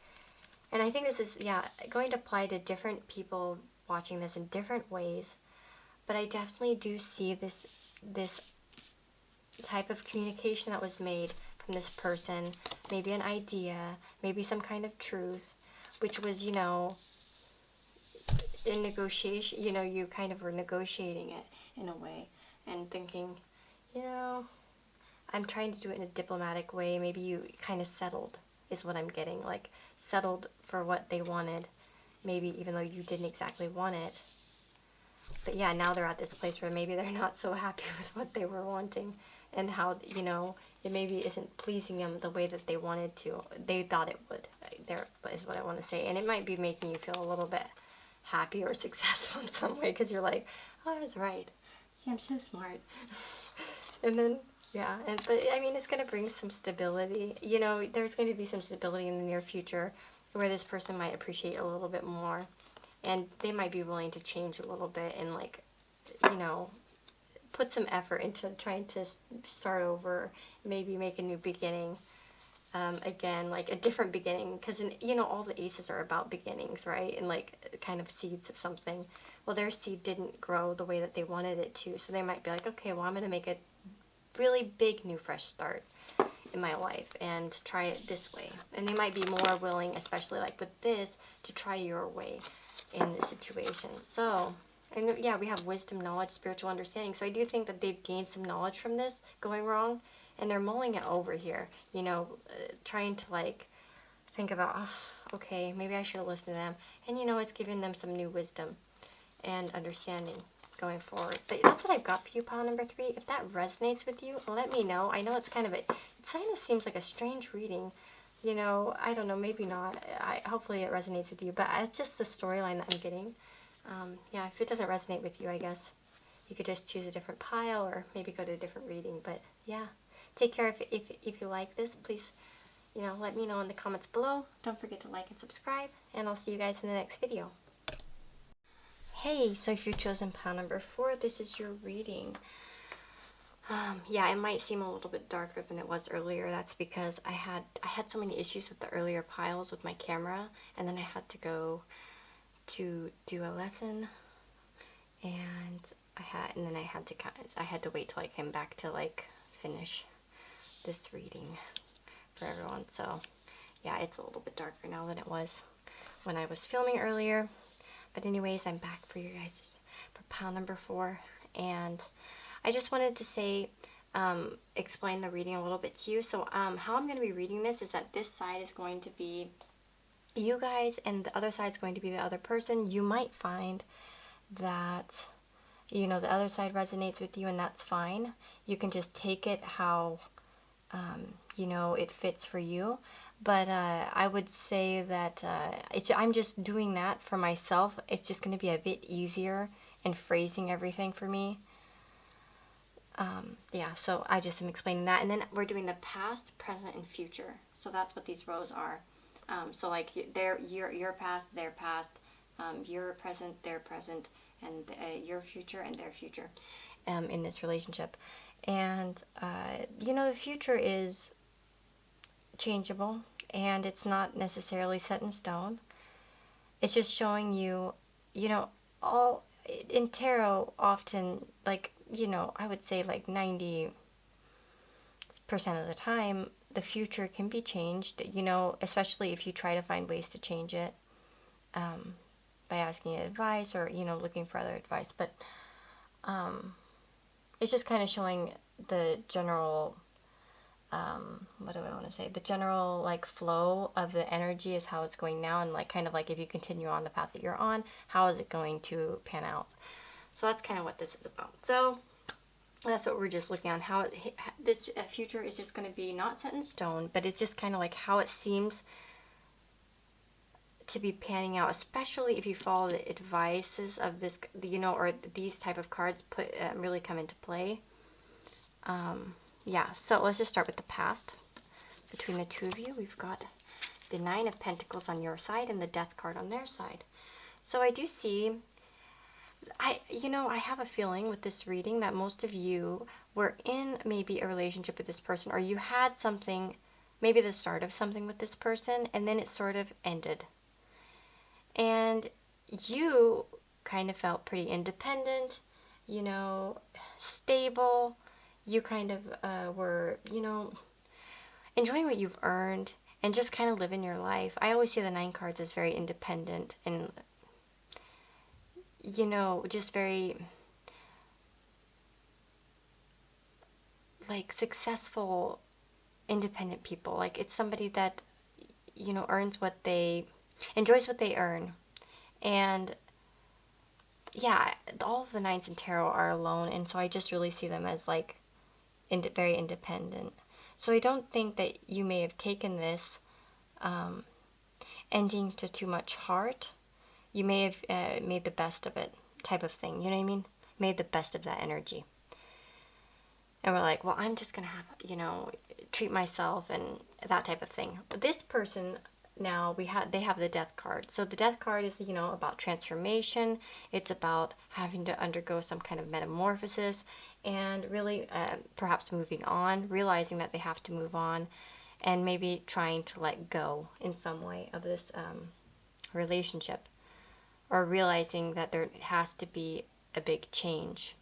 And I think this is, yeah, going to apply to different people watching this in different ways. But I definitely do see this type of communication that was made from this person, maybe an idea, maybe some kind of truth, which was, you know, in negotiation, you know, you kind of were negotiating it in a way and thinking, you know, I'm trying to do it in a diplomatic way. Maybe you kind of settled is what I'm getting, like settled for what they wanted, maybe even though you didn't exactly want it. But yeah, now they're at this place where maybe they're not so happy with what they were wanting, and how, you know, it maybe isn't pleasing them the way that they wanted to. They thought it would. There is what I want to say. And it might be making you feel a little bit happy or successful in some way, because you're like, oh, I was right. See, I'm so smart. And then, yeah, but I mean, it's going to bring some stability. You know, there's going to be some stability in the near future where this person might appreciate a little bit more. And they might be willing to change a little bit and, like, you know, put some effort into trying to start over, maybe make a new beginning, again, like a different beginning, because, you know, all the aces are about beginnings, right, and like kind of seeds of something. Well, their seed didn't grow the way that they wanted it to, so they might be like, okay, well, I'm going to make a really big new fresh start in my life and try it this way. And they might be more willing, especially like with this, to try your way in this situation. So, and yeah, we have wisdom, knowledge, spiritual understanding. So I do think that they've gained some knowledge from this going wrong, and they're mulling it over here, you know, trying to like think about, oh, okay, maybe I should have listened to them. And, you know, it's giving them some new wisdom and understanding going forward. But that's what I've got for you, pile number 3. If that resonates with you, let me know. I know it's kind of it kind of seems like a strange reading. You know, I don't know, maybe not. Hopefully it resonates with you, but it's just the storyline that I'm getting. Yeah, if it doesn't resonate with you, I guess you could just choose a different pile or maybe go to a different reading. But yeah, take care. If you like this, please, you know, let me know in the comments below. Don't forget to like and subscribe, and I'll see you guys in the next video. Hey, so if you've chosen pile number 4, this is your reading. Yeah, it might seem a little bit darker than it was earlier. That's because I had so many issues with the earlier piles with my camera, and then I had to go to do a lesson, and then I had to wait till I came back to like finish this reading for everyone. So yeah, it's a little bit darker now than it was when I was filming earlier. But anyways, I'm back for you guys for pile number 4, and I just wanted to say, explain the reading a little bit to you. So how I'm going to be reading this is that this side is going to be you guys, and the other side is going to be the other person. You might find that, you know, the other side resonates with you, and that's fine. You can just take it how, you know, it fits for you. But I would say that I'm just doing that for myself. It's just going to be a bit easier in phrasing everything for me. Yeah, so I just am explaining that. And then we're doing the past, present, and future. So that's what these rows are. So like your past, their past, your present, their present, and your future and their future in this relationship. And, you know, the future is changeable, and it's not necessarily set in stone. It's just showing you, you know, all in tarot often, like, you know, I would say like 90% of the time, the future can be changed, you know, especially if you try to find ways to change it by asking advice or, you know, looking for other advice. But it's just kind of showing the general, what do I want to say? The general, like, flow of the energy is how it's going now. And, like, kind of like if you continue on the path that you're on, how is it going to pan out? So that's kind of what this is about. So that's what we're just looking on. How this future is just going to be not set in stone, but it's just kind of like how it seems to be panning out, especially if you follow the advices of this, you know, or these type of cards really come into play. Yeah, so let's just start with the past. Between the two of you, we've got the 9 of Pentacles on your side and the Death card on their side. So I do see, you know, I have a feeling with this reading that most of you were in maybe a relationship with this person, or you had something, maybe the start of something with this person, and then it sort of ended. And you kind of felt pretty independent, you know, stable. You kind of were, you know, enjoying what you've earned and just kind of living your life. I always see the 9 cards as very independent and, you know, just very, like, successful, independent people. Like, it's somebody that, you know, enjoys what they earn. And yeah, all of the 9s in tarot are alone, and so I just really see them as, like, very independent. So I don't think that you may have taken this ending to too much heart. You may have made the best of it, type of thing. You know what I mean? Made the best of that energy. And we're like, well, I'm just going to have, you know, treat myself and that type of thing. But this person now, they have the Death card. So the Death card is, you know, about transformation. It's about having to undergo some kind of metamorphosis and really perhaps moving on, realizing that they have to move on, and maybe trying to let go in some way of this relationship, or realizing that there has to be a big change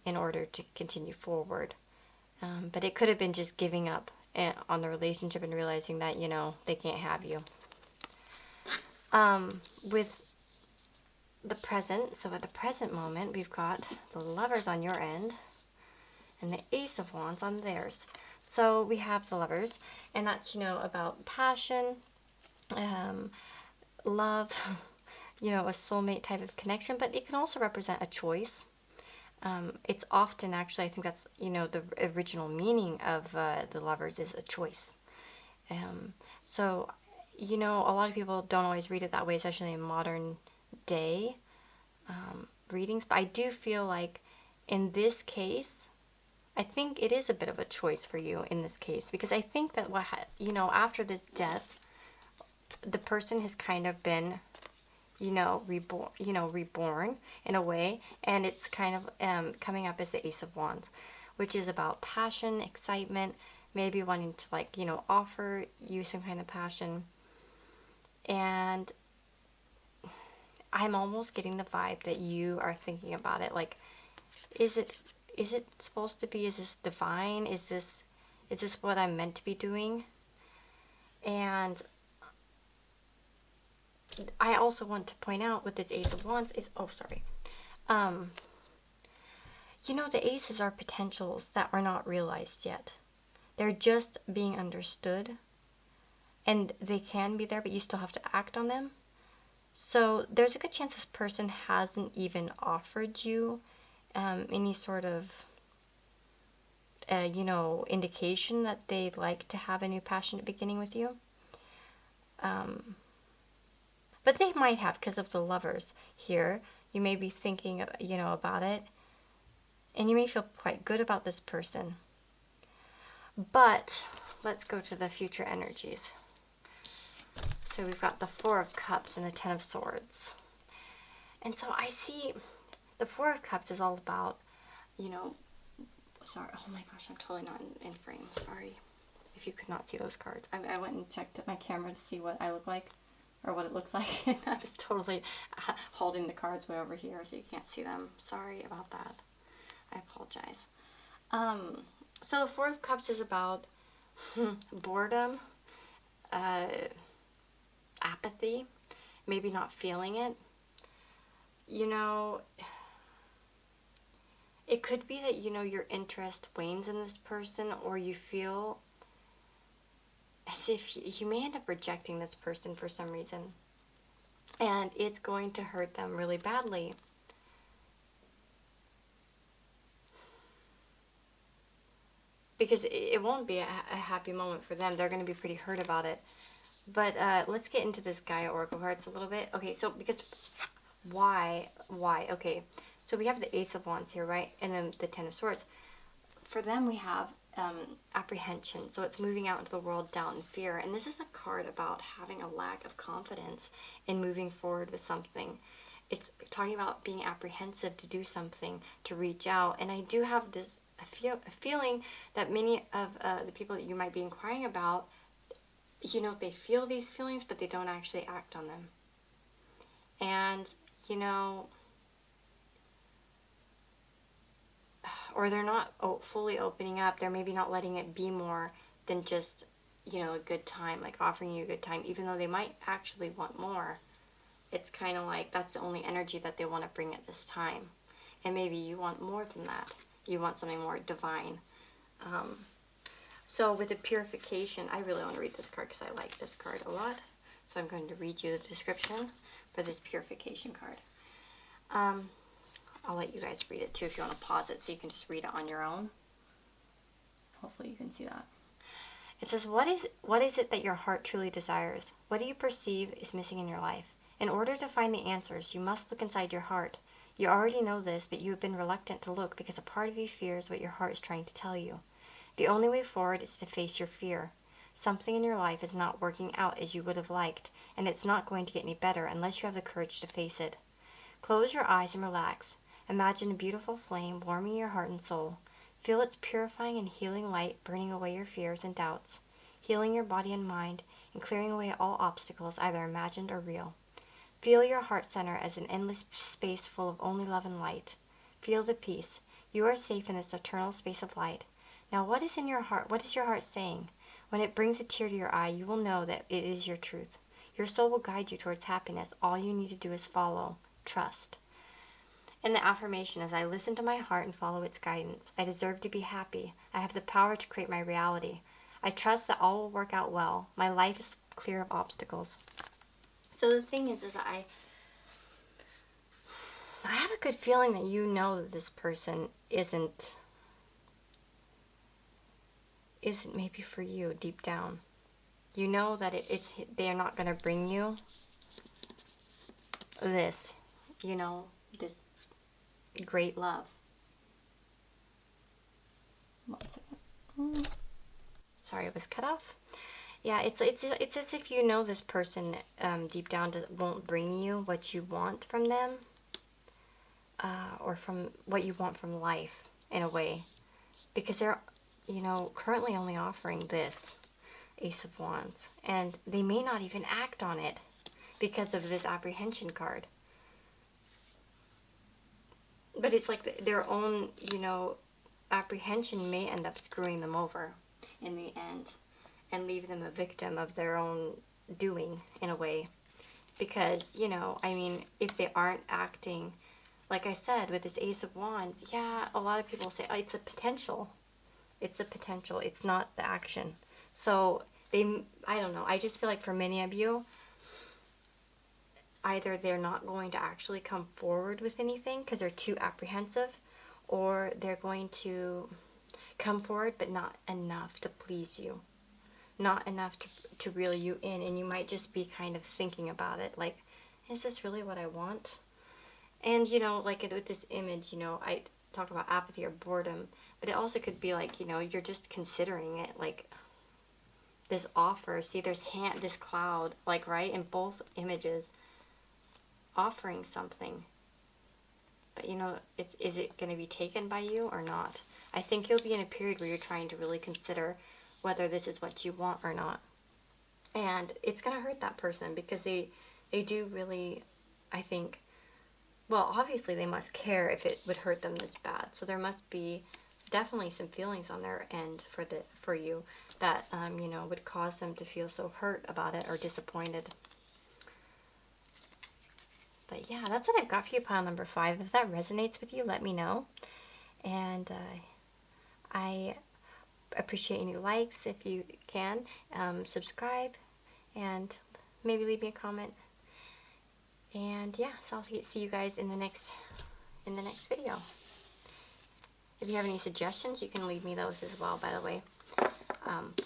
in order to continue forward. But it could have been just giving up on the relationship and realizing that, you know, they can't have you. With the present, so at the present moment, we've got the Lovers on your end and the Ace of Wands on theirs. So we have the Lovers, and that's, you know, about passion, love, you know, a soulmate type of connection, but it can also represent a choice. It's often, actually, I think that's, you know, the original meaning of the Lovers is a choice. So, you know, a lot of people don't always read it that way, especially in modern day readings. But I do feel like in this case, I think it is a bit of a choice for you in this case, because I think that you know, after this death, the person has kind of been reborn in a way. And it's kind of coming up as the Ace of Wands, which is about passion, excitement, maybe wanting to, like, offer you some kind of passion. And I'm almost getting the vibe that you are thinking about it. Like, is it supposed to be? Is this divine? Is this what I'm meant to be doing? And I also want to point out with this Ace of Wands is, the aces are potentials that are not realized yet. They're just being understood, and they can be there, but you still have to act on them. So there's a good chance this person hasn't even offered you any sort of indication that they'd like to have a new passionate beginning with you. But they might have, because of the Lovers here. You may be thinking, about it, and you may feel quite good about this person. But let's go to the future energies. So we've got the Four of Cups and the Ten of Swords. And so I see the Four of Cups is all about, sorry, oh my gosh, I'm totally not in frame. Sorry if you could not see those cards. I went and checked my camera to see what I look like, or what it looks like. I was totally holding the cards way over here so you can't see them. Sorry about that. I apologize. So the Four of Cups is about boredom, apathy, maybe not feeling it. It could be that, your interest wanes in this person, or you feel as if you may end up rejecting this person for some reason. And it's going to hurt them really badly. Because it won't be a happy moment for them. They're going to be pretty hurt about it. But let's get into this Gaia Oracle cards a little bit. Okay, so because why? Okay, so we have the Ace of Wands here, right? And then the Ten of Swords. For them, we have apprehension. So it's moving out into the world doubt and fear. And this is a card about having a lack of confidence in moving forward with something. It's talking about being apprehensive to do something, to reach out. And I do have this a feeling that many of the people that you might be inquiring about, they feel these feelings, but they don't actually act on them. And, or they're not fully opening up. They're maybe not letting it be more than just, a good time, like offering you a good time, even though they might actually want more. It's kind of like that's the only energy that they want to bring at this time. And maybe you want more than that. You want something more divine. So with the purification, I really want to read this card because I like this card a lot. So I'm going to read you the description for this purification card. I'll let you guys read it too if you want to pause it so you can just read it on your own. Hopefully you can see that. It says, what is it that your heart truly desires? What do you perceive is missing in your life? In order to find the answers, you must look inside your heart. You already know this, but you have been reluctant to look because a part of you fears what your heart is trying to tell you. The only way forward is to face your fear. Something in your life is not working out as you would have liked, and it's not going to get any better unless you have the courage to face it. Close your eyes and relax. Imagine a beautiful flame warming your heart and soul. Feel its purifying and healing light burning away your fears and doubts, healing your body and mind, and clearing away all obstacles, either imagined or real. Feel your heart center as an endless space full of only love and light. Feel the peace. You are safe in this eternal space of light. Now what is in your heart? What is your heart saying? When it brings a tear to your eye, you will know that it is your truth. Your soul will guide you towards happiness. All you need to do is follow. Trust. And the affirmation is, I listen to my heart and follow its guidance. I deserve to be happy. I have the power to create my reality. I trust that all will work out well. My life is clear of obstacles. So the thing is I have a good feeling that you know that this person isn't maybe for you deep down. You know that they are not going to bring you this, this great love. 1 second. Sorry, it was cut off. Yeah, it's as if you know this person deep down won't bring you what you want from them, or from what you want from life in a way, because they're, currently only offering this Ace of Wands, and they may not even act on it because of this apprehension card. But it's like their own, apprehension may end up screwing them over in the end and leave them a victim of their own doing in a way. Because, I mean, if they aren't acting, like I said, with this Ace of Wands, yeah, a lot of people say, oh, it's a potential. It's a potential. It's not the action. So I don't know. I just feel like for many of you, either they're not going to actually come forward with anything because they're too apprehensive, or they're going to come forward but not enough to please you, not enough to reel you in, and you might just be kind of thinking about it like, is this really what I want? And like with this image, I talk about apathy or boredom, but it also could be like, you're just considering it, like this offer. See, there's this cloud, like, right, in both images, offering something. But is it going to be taken by you or not? I think you'll be in a period where you're trying to really consider whether this is what you want or not. And it's going to hurt that person because they do really, I think, well, obviously they must care if it would hurt them this bad. So there must be definitely some feelings on their end for you that, would cause them to feel so hurt about it or disappointed. But yeah, that's what I've got for you, pile number 5. If that resonates with you, let me know. And I appreciate any likes if you can. Subscribe and maybe leave me a comment. And yeah, so I'll see you guys in the next video. If you have any suggestions, you can leave me those as well, by the way,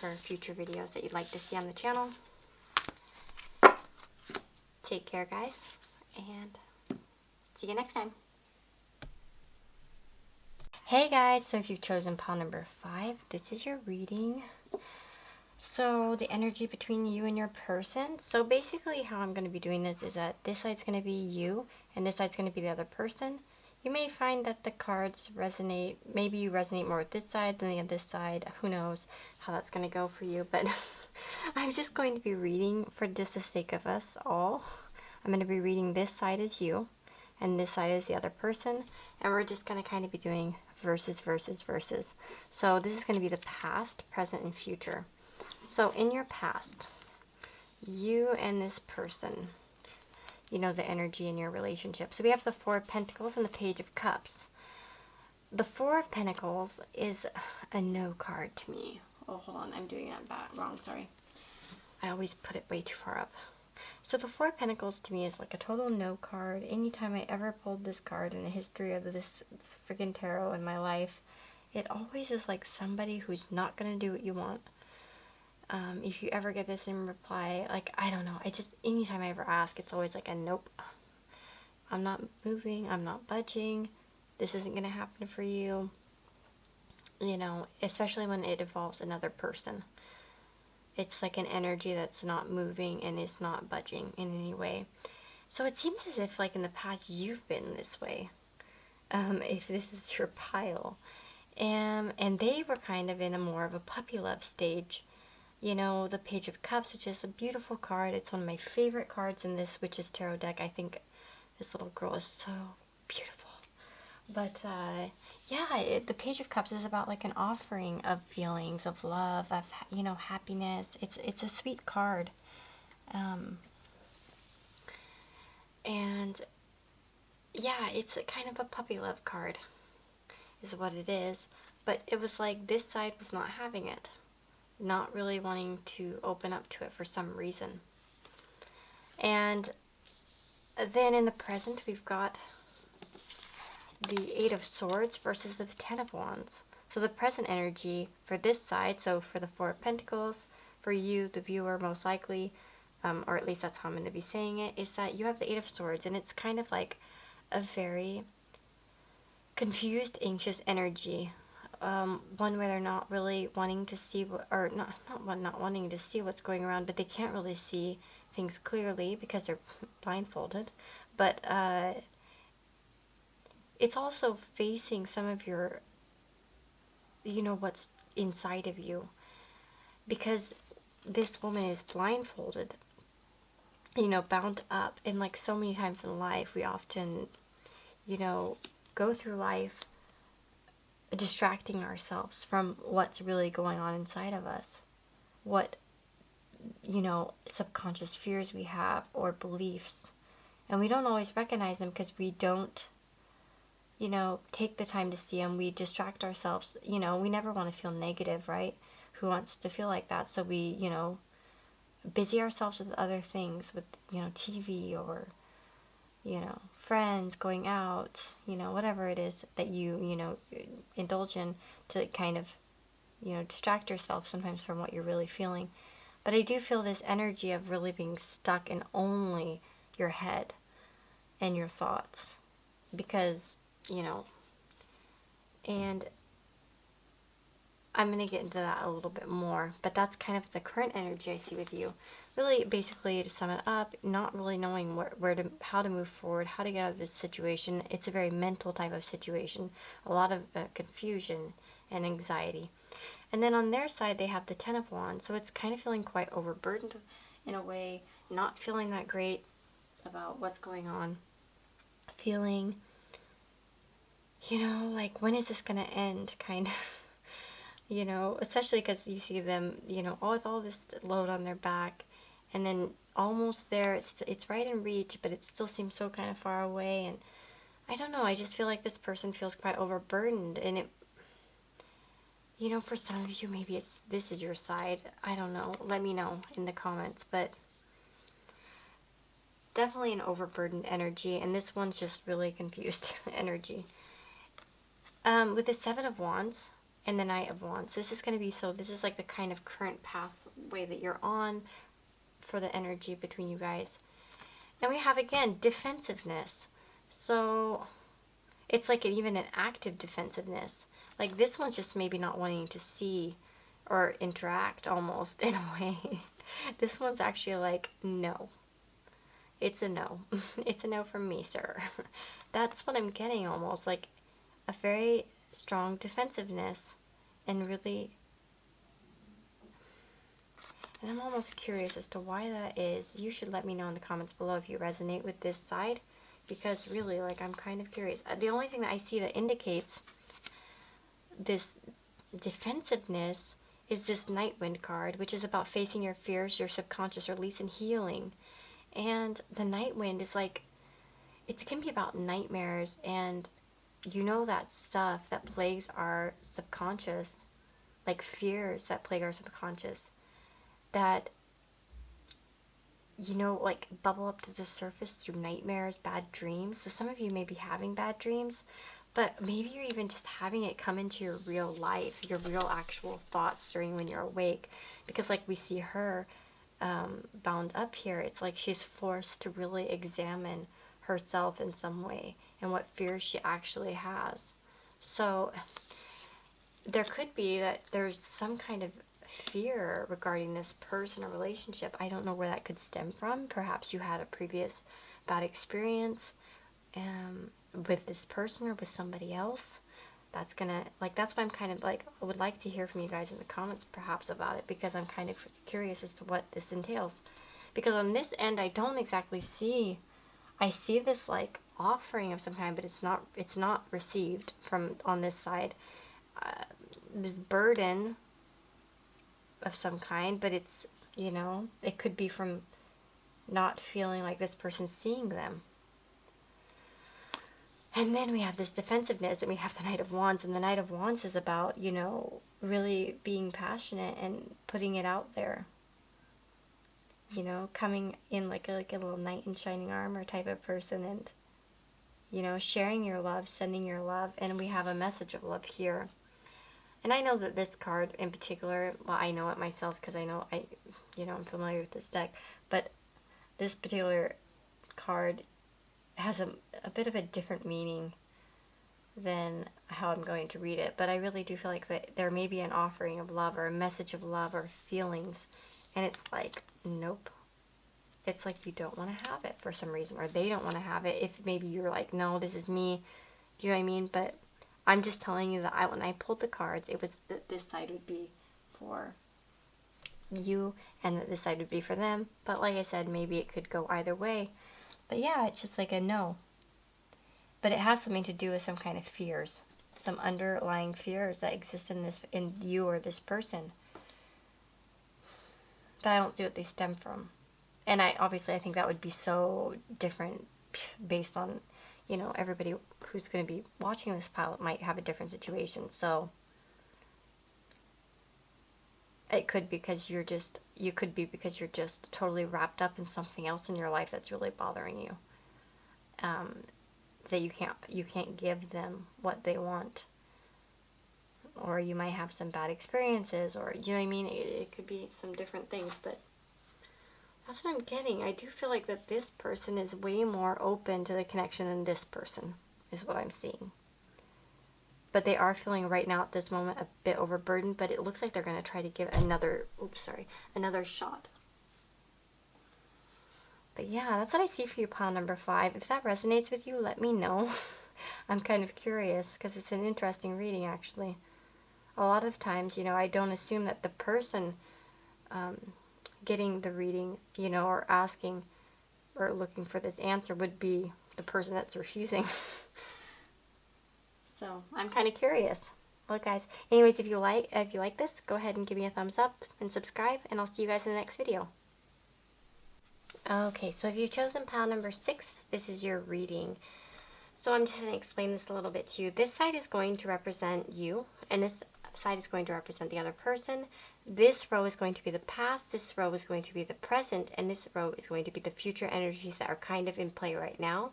for future videos that you'd like to see on the channel. Take care, guys, and see you next time. Hey guys, so if you've chosen pile number 5, this is your reading. So the energy between you and your person. So basically how I'm going to be doing this is that this side's going to be you and this side's going to be the other person. You may find that the cards resonate, maybe you resonate more with this side than the other side. Who knows how that's going to go for you, but I'm just going to be reading for just the sake of us all. I'm going to be reading this side as you and this side is the other person, and we're just going to kind of be doing verses, verses, verses. So this is going to be the past, present, and future. So in your past, you and this person, the energy in your relationship. So we have the 4 of Pentacles and the Page of Cups. The 4 of Pentacles is a no card to me. Oh, hold on. I'm doing that wrong. Sorry. I always put it way too far up. So the 4 of Pentacles to me is like a total no card. Anytime I ever pulled this card in the history of this freaking tarot in my life, it always is like somebody who's not going to do what you want. If you ever get this in reply, like, I don't know, anytime I ever ask, it's always like a nope. I'm not moving, I'm not budging, this isn't going to happen for you. Especially when it involves another person. It's like an energy that's not moving and is not budging in any way. So it seems as if, like, in the past, you've been this way. If this is your pile. And they were kind of in a more of a puppy love stage. The Page of Cups, which is a beautiful card. It's one of my favorite cards in this Witch's Tarot deck. I think this little girl is so beautiful. But, yeah, the Page of Cups is about, like, an offering of feelings, of love, of, happiness. It's a sweet card. And, yeah, it's a kind of a puppy love card, is what it is. But it was like this side was not having it. Not really wanting to open up to it for some reason. And then in the present, we've got the 8 of Swords versus the 10 of Wands. So the present energy for this side, so for the 4 of Pentacles, for you, the viewer, most likely, or at least that's how I'm going to be saying it, is that you have the 8 of Swords, and it's kind of like a very confused, anxious energy. one where they're not really wanting to see what, or not wanting to see what's going around, but they can't really see things clearly because they're blindfolded. But it's also facing some of your, what's inside of you, because this woman is blindfolded, bound up, and like so many times in life, we often, go through life distracting ourselves from what's really going on inside of us. What, subconscious fears we have or beliefs. And we don't always recognize them because we don't, take the time to see them. We distract ourselves. We never want to feel negative, right? Who wants to feel like that? So we, busy ourselves with other things, with, TV or, friends, going out, whatever it is that you indulge in to kind of, distract yourself sometimes from what you're really feeling. But I do feel this energy of really being stuck in only your head and your thoughts. Because, and I'm going to get into that a little bit more. But that's kind of the current energy I see with you. Really, basically, to sum it up, not really knowing how to move forward, how to get out of this situation. It's a very mental type of situation. A lot of confusion and anxiety. And then on their side, they have the Ten of Wands. So it's kind of feeling quite overburdened in a way, not feeling that great about what's going on. Feeling, like, when is this going to end, kind of. Especially because you see them, with all this load on their back. And then almost there, it's right in reach, but it still seems so kind of far away. And I don't know, I just feel like this person feels quite overburdened. And it, for some of you, maybe this is your side. I don't know. Let me know in the comments. But definitely an overburdened energy. And this one's just really confused energy. With the Seven of Wands and the Knight of Wands, this is like the kind of current pathway that you're on for the energy between you guys. And we have, again, defensiveness. So it's like even an active defensiveness. Like, this one's just maybe not wanting to see or interact, almost, in a way. This one's actually like, no. It's a no. It's a no from me, sir. That's what I'm getting, almost. Like, a very strong defensiveness. And really... And I'm almost curious as to why that is. You should let me know in the comments below if you resonate with this side. Because really, like, I'm kind of curious. The only thing that I see that indicates this defensiveness is this Nightwind card, which is about facing your fears, your subconscious release, and healing. And the Nightwind is like, it can be about nightmares and that stuff that plagues our subconscious, like fears that plague our subconscious, that, like bubble up to the surface through nightmares, bad dreams. So some of you may be having bad dreams, but maybe you're even just having it come into your real life, your real actual thoughts during when you're awake. Because like we see her bound up here, it's like she's forced to really examine herself in some way and what fears she actually has. So there could be that there's some kind of fear regarding this person or relationship. I don't know where that could stem from. Perhaps you had a previous bad experience with this person or with somebody else. That's why I'm kind of like, I would like to hear from you guys in the comments perhaps about it, because I'm kind of curious as to what this entails. Because on this end, I don't exactly see, I see this like offering of some kind, but it's not received from on this side. This burden of some kind, but it's, it could be from not feeling like this person's seeing them. And then we have this defensiveness, and we have the Knight of Wands, and the Knight of Wands is about, really being passionate and putting it out there. Coming in like a little knight in shining armor type of person, and, sharing your love, sending your love, and we have a message of love here. And I know that this card in particular, well, I know it myself because I'm familiar with this deck, but this particular card has a bit of a different meaning than how I'm going to read it. But I really do feel like that there may be an offering of love or a message of love or feelings. And it's like, nope. It's like you don't want to have it for some reason, or they don't want to have it. If maybe you're like, no, this is me. Do you know what I mean? But I'm just telling you that when I pulled the cards, it was that this side would be for you and that this side would be for them. But like I said, maybe it could go either way. But yeah, it's just like a no. But it has something to do with some kind of fears, some underlying fears that exist in you or this person. But I don't see what they stem from. And I think that would be so different based on, everybody who's going to be watching this pilot might have a different situation. So it could be because you're just totally wrapped up in something else in your life that's really bothering you. So you can't give them what they want, or you might have some bad experiences, or you know what I mean. It could be some different things, but that's what I'm getting. I do feel like that this person is way more open to the connection than this person, is what I'm seeing. But they are feeling right now at this moment a bit overburdened, but it looks like they're going to try to give another shot. But yeah, that's what I see for you, pile number 5. If that resonates with you, let me know. I'm kind of curious because it's an interesting reading, actually. A lot of times, I don't assume that the person getting the reading, or asking or looking for this answer would be the person that's refusing. So I'm kind of curious. Well, guys, anyways, if you like this, go ahead and give me a thumbs up and subscribe, and I'll see you guys in the next video. Okay, so if you've chosen pile number 6, this is your reading. So I'm just going to explain this a little bit to you. This side is going to represent you, and this side is going to represent the other person. This row is going to be the past, this row is going to be the present, and this row is going to be the future energies that are kind of in play right now.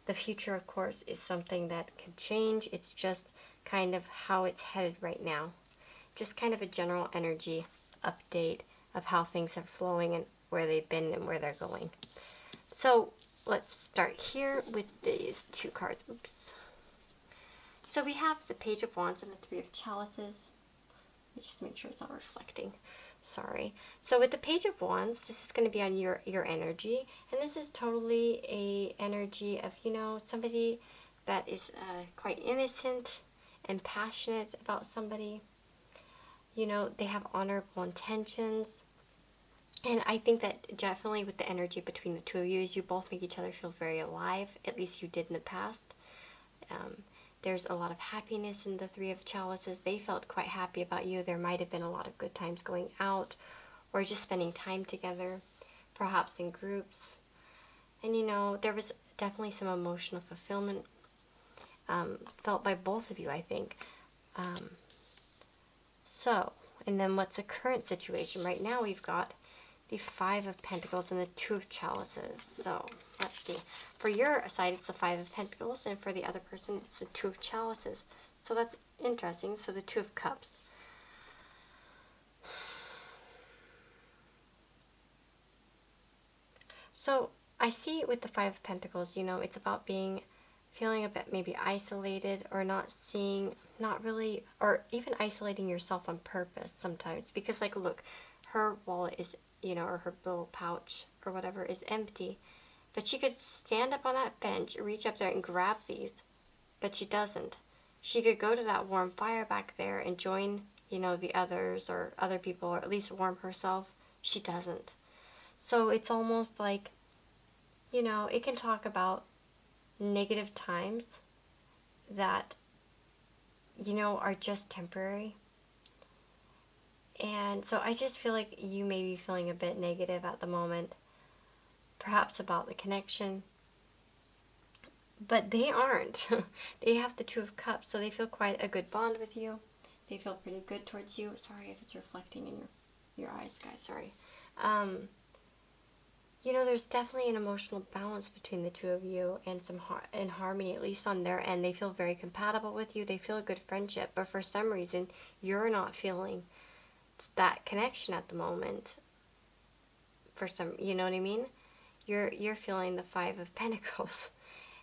The future, of course, is something that could change. It's just kind of how it's headed right now. Just kind of a general energy update of how things are flowing and where they've been and where they're going. So let's start here with these 2 cards. Oops. So we have the Page of Wands and the 3 of Chalices. Let me just make sure it's not reflecting. Sorry. So with the Page of Wands, this is going to be on your energy, and this is totally a energy of, somebody that is quite innocent and passionate about somebody. They have honorable intentions. And I think that definitely with the energy between the 2 of you is you both make each other feel very alive. At least you did in the past. There's a lot of happiness in the 3 of Chalices. They felt quite happy about you. There might have been a lot of good times going out or just spending time together, perhaps in groups. And there was definitely some emotional fulfillment felt by both of you, I think. And then what's the current situation? Right now we've got the 5 of Pentacles and the 2 of Chalices. So let's see. For your side, it's the 5 of Pentacles, and for the other person, it's the 2 of Chalices. So that's interesting. So the 2 of Cups. So I see with the 5 of Pentacles, it's about feeling a bit maybe isolated, or not really, or even isolating yourself on purpose sometimes. Because, like, look, her wallet is, or her little pouch or whatever is empty. But she could stand up on that bench, reach up there and grab these. But she doesn't. She could go to that warm fire back there and join, the others or other people, or at least warm herself. She doesn't. So it's almost like, it can talk about negative times that, are just temporary. And so I just feel like you may be feeling a bit negative at the moment, perhaps about the connection. But they aren't. They have the 2 of Cups, so they feel quite a good bond with you. They feel pretty good towards you. Sorry if it's reflecting in your eyes, guys. Sorry. There's definitely an emotional balance between the 2 of you, and some in harmony, at least on their end. They feel very compatible with you. They feel a good friendship, but for some reason, you're not feeling that connection at the moment. For some, you know what I mean? You're feeling the 5 of Pentacles,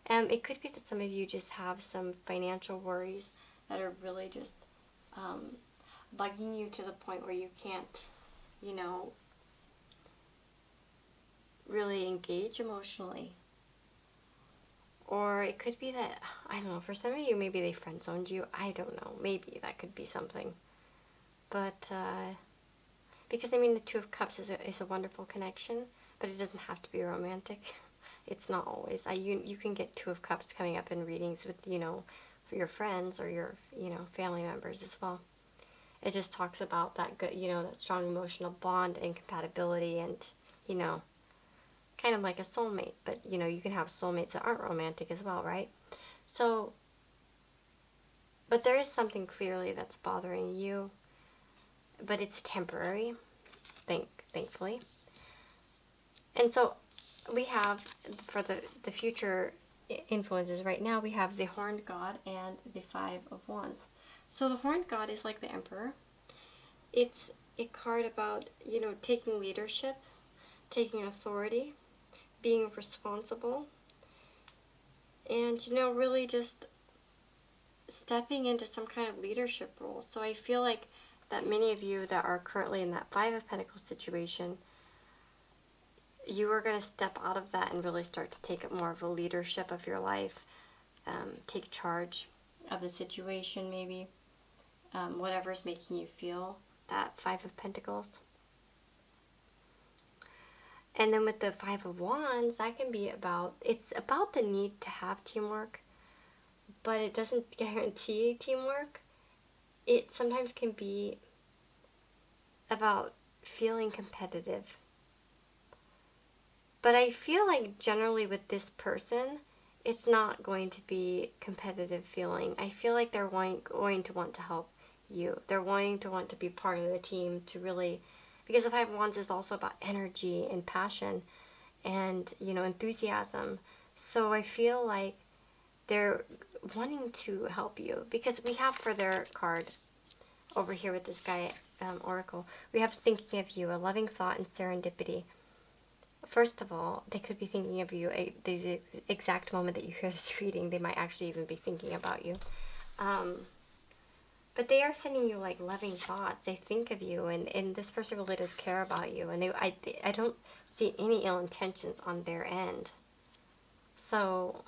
It could be that some of you just have some financial worries that are really just bugging you to the point where you can't, you know, really engage emotionally. Or it could be that, I don't know, for some of you, maybe they friend zoned you. I don't know. Maybe that could be something. But, because, I mean, the Two of Cups is a wonderful connection, but it doesn't have to be romantic. It's not always. You can get Two of Cups coming up in readings with, you know, for your friends or your, you know, family members as well. It just talks about that good, you know, that strong emotional bond and compatibility and, you know, kind of like a soulmate. But, you know, you can have soulmates that aren't romantic as well, right? So, but there is something clearly that's bothering you, but it's temporary, thankfully. And so we have, for the future influences right now, we have the Horned God and the Five of Wands. So the Horned God is like the Emperor. It's a card about, you know, taking leadership, taking authority, being responsible, and, you know, really just stepping into some kind of leadership role. So I feel like that many of you that are currently in that Five of Pentacles situation, you are going to step out of that and really start to take more of a leadership of your life, take charge of the situation maybe, whatever's making you feel that Five of Pentacles. And then with the Five of Wands, that can be about, it's about the need to have teamwork, but it doesn't guarantee teamwork. It sometimes can be about feeling competitive. But I feel like generally with this person, it's not going to be competitive feeling. I feel like they're going to want to help you. They're going to want to be part of the team to really, because the Five of Wands is also about energy and passion and, you know, enthusiasm. So I feel like they're wanting to help you, because we have for their card over here with this guy, Oracle, we have thinking of you, a loving thought and serendipity. First of all, they could be thinking of you the exact moment that you hear this reading. They might actually even be thinking about you. But they are sending you like loving thoughts. They think of you, and this person really does care about you. And I don't see any ill intentions on their end. So,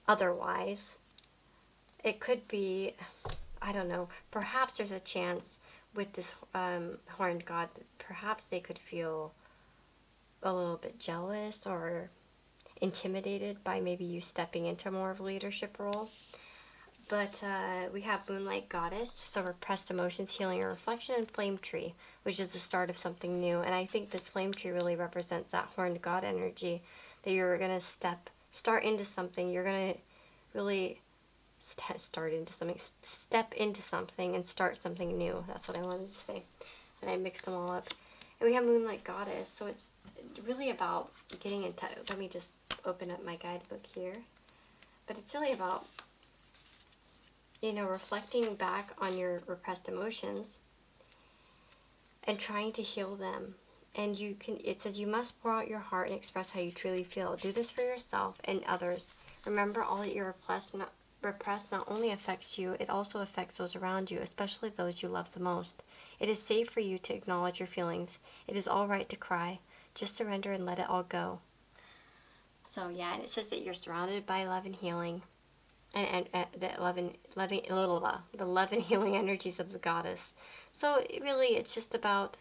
otherwise, it could be, I don't know, perhaps there's a chance with this Horned God, perhaps they could feel a little bit jealous or intimidated by maybe you stepping into more of a leadership role. But we have Moonlight Goddess, so repressed emotions, healing and reflection, and Flame Tree, which is the start of something new. And I think this Flame Tree really represents that Horned God energy, that you're going to start into something. You're going to really step into something and start something new. That's what I wanted to say. And I mixed them all up. And we have Moonlight Goddess, so it's really about getting in touch. Let me just open up my guidebook here. But it's really about, you know, reflecting back on your repressed emotions and trying to heal them. And it says you must pour out your heart and express how you truly feel. Do this for yourself and others. Remember, all that you repress not only affects you, it also affects those around you, especially those you love the most. It is safe for you to acknowledge your feelings. It is all right to cry. Just surrender and let it all go. So yeah, and it says that you're surrounded by love and healing, and the love and healing energies of the goddess. So it's just about,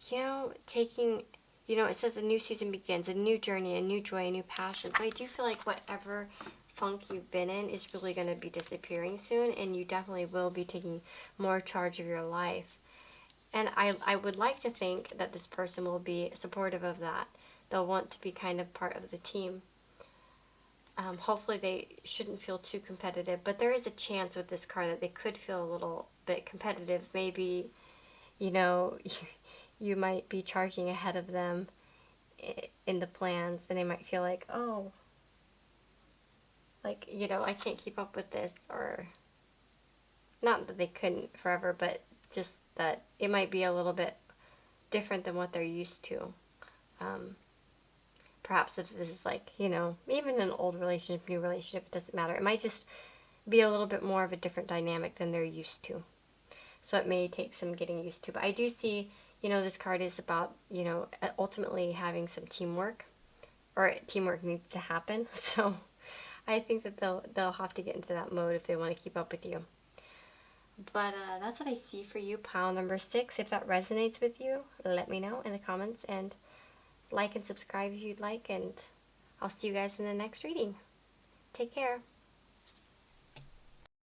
you know, taking, you know, it says a new season begins, a new journey, a new joy, a new passion. So I do feel like whatever funk you've been in is really going to be disappearing soon, and you definitely will be taking more charge of your life. And I would like to think that this person will be supportive of that. They'll want to be kind of part of the team. Hopefully they shouldn't feel too competitive, but there is a chance with this card that they could feel a little bit competitive. Maybe, you know, you might be charging ahead of them in the plans, and they might feel like, oh, like, you know, I can't keep up with this, or not that they couldn't forever, but just that it might be a little bit different than what they're used to. Perhaps if this is like, you know, even an old relationship, new relationship, it doesn't matter. It might just be a little bit more of a different dynamic than they're used to. So it may take some getting used to. But I do see, you know, this card is about, you know, ultimately having some teamwork, or teamwork needs to happen. So I think that they'll have to get into that mode if they want to keep up with you. But that's what I see for you, pile number 6. If that resonates with you, let me know in the comments, and like and subscribe if you'd like, and I'll see you guys in the next reading. Take care.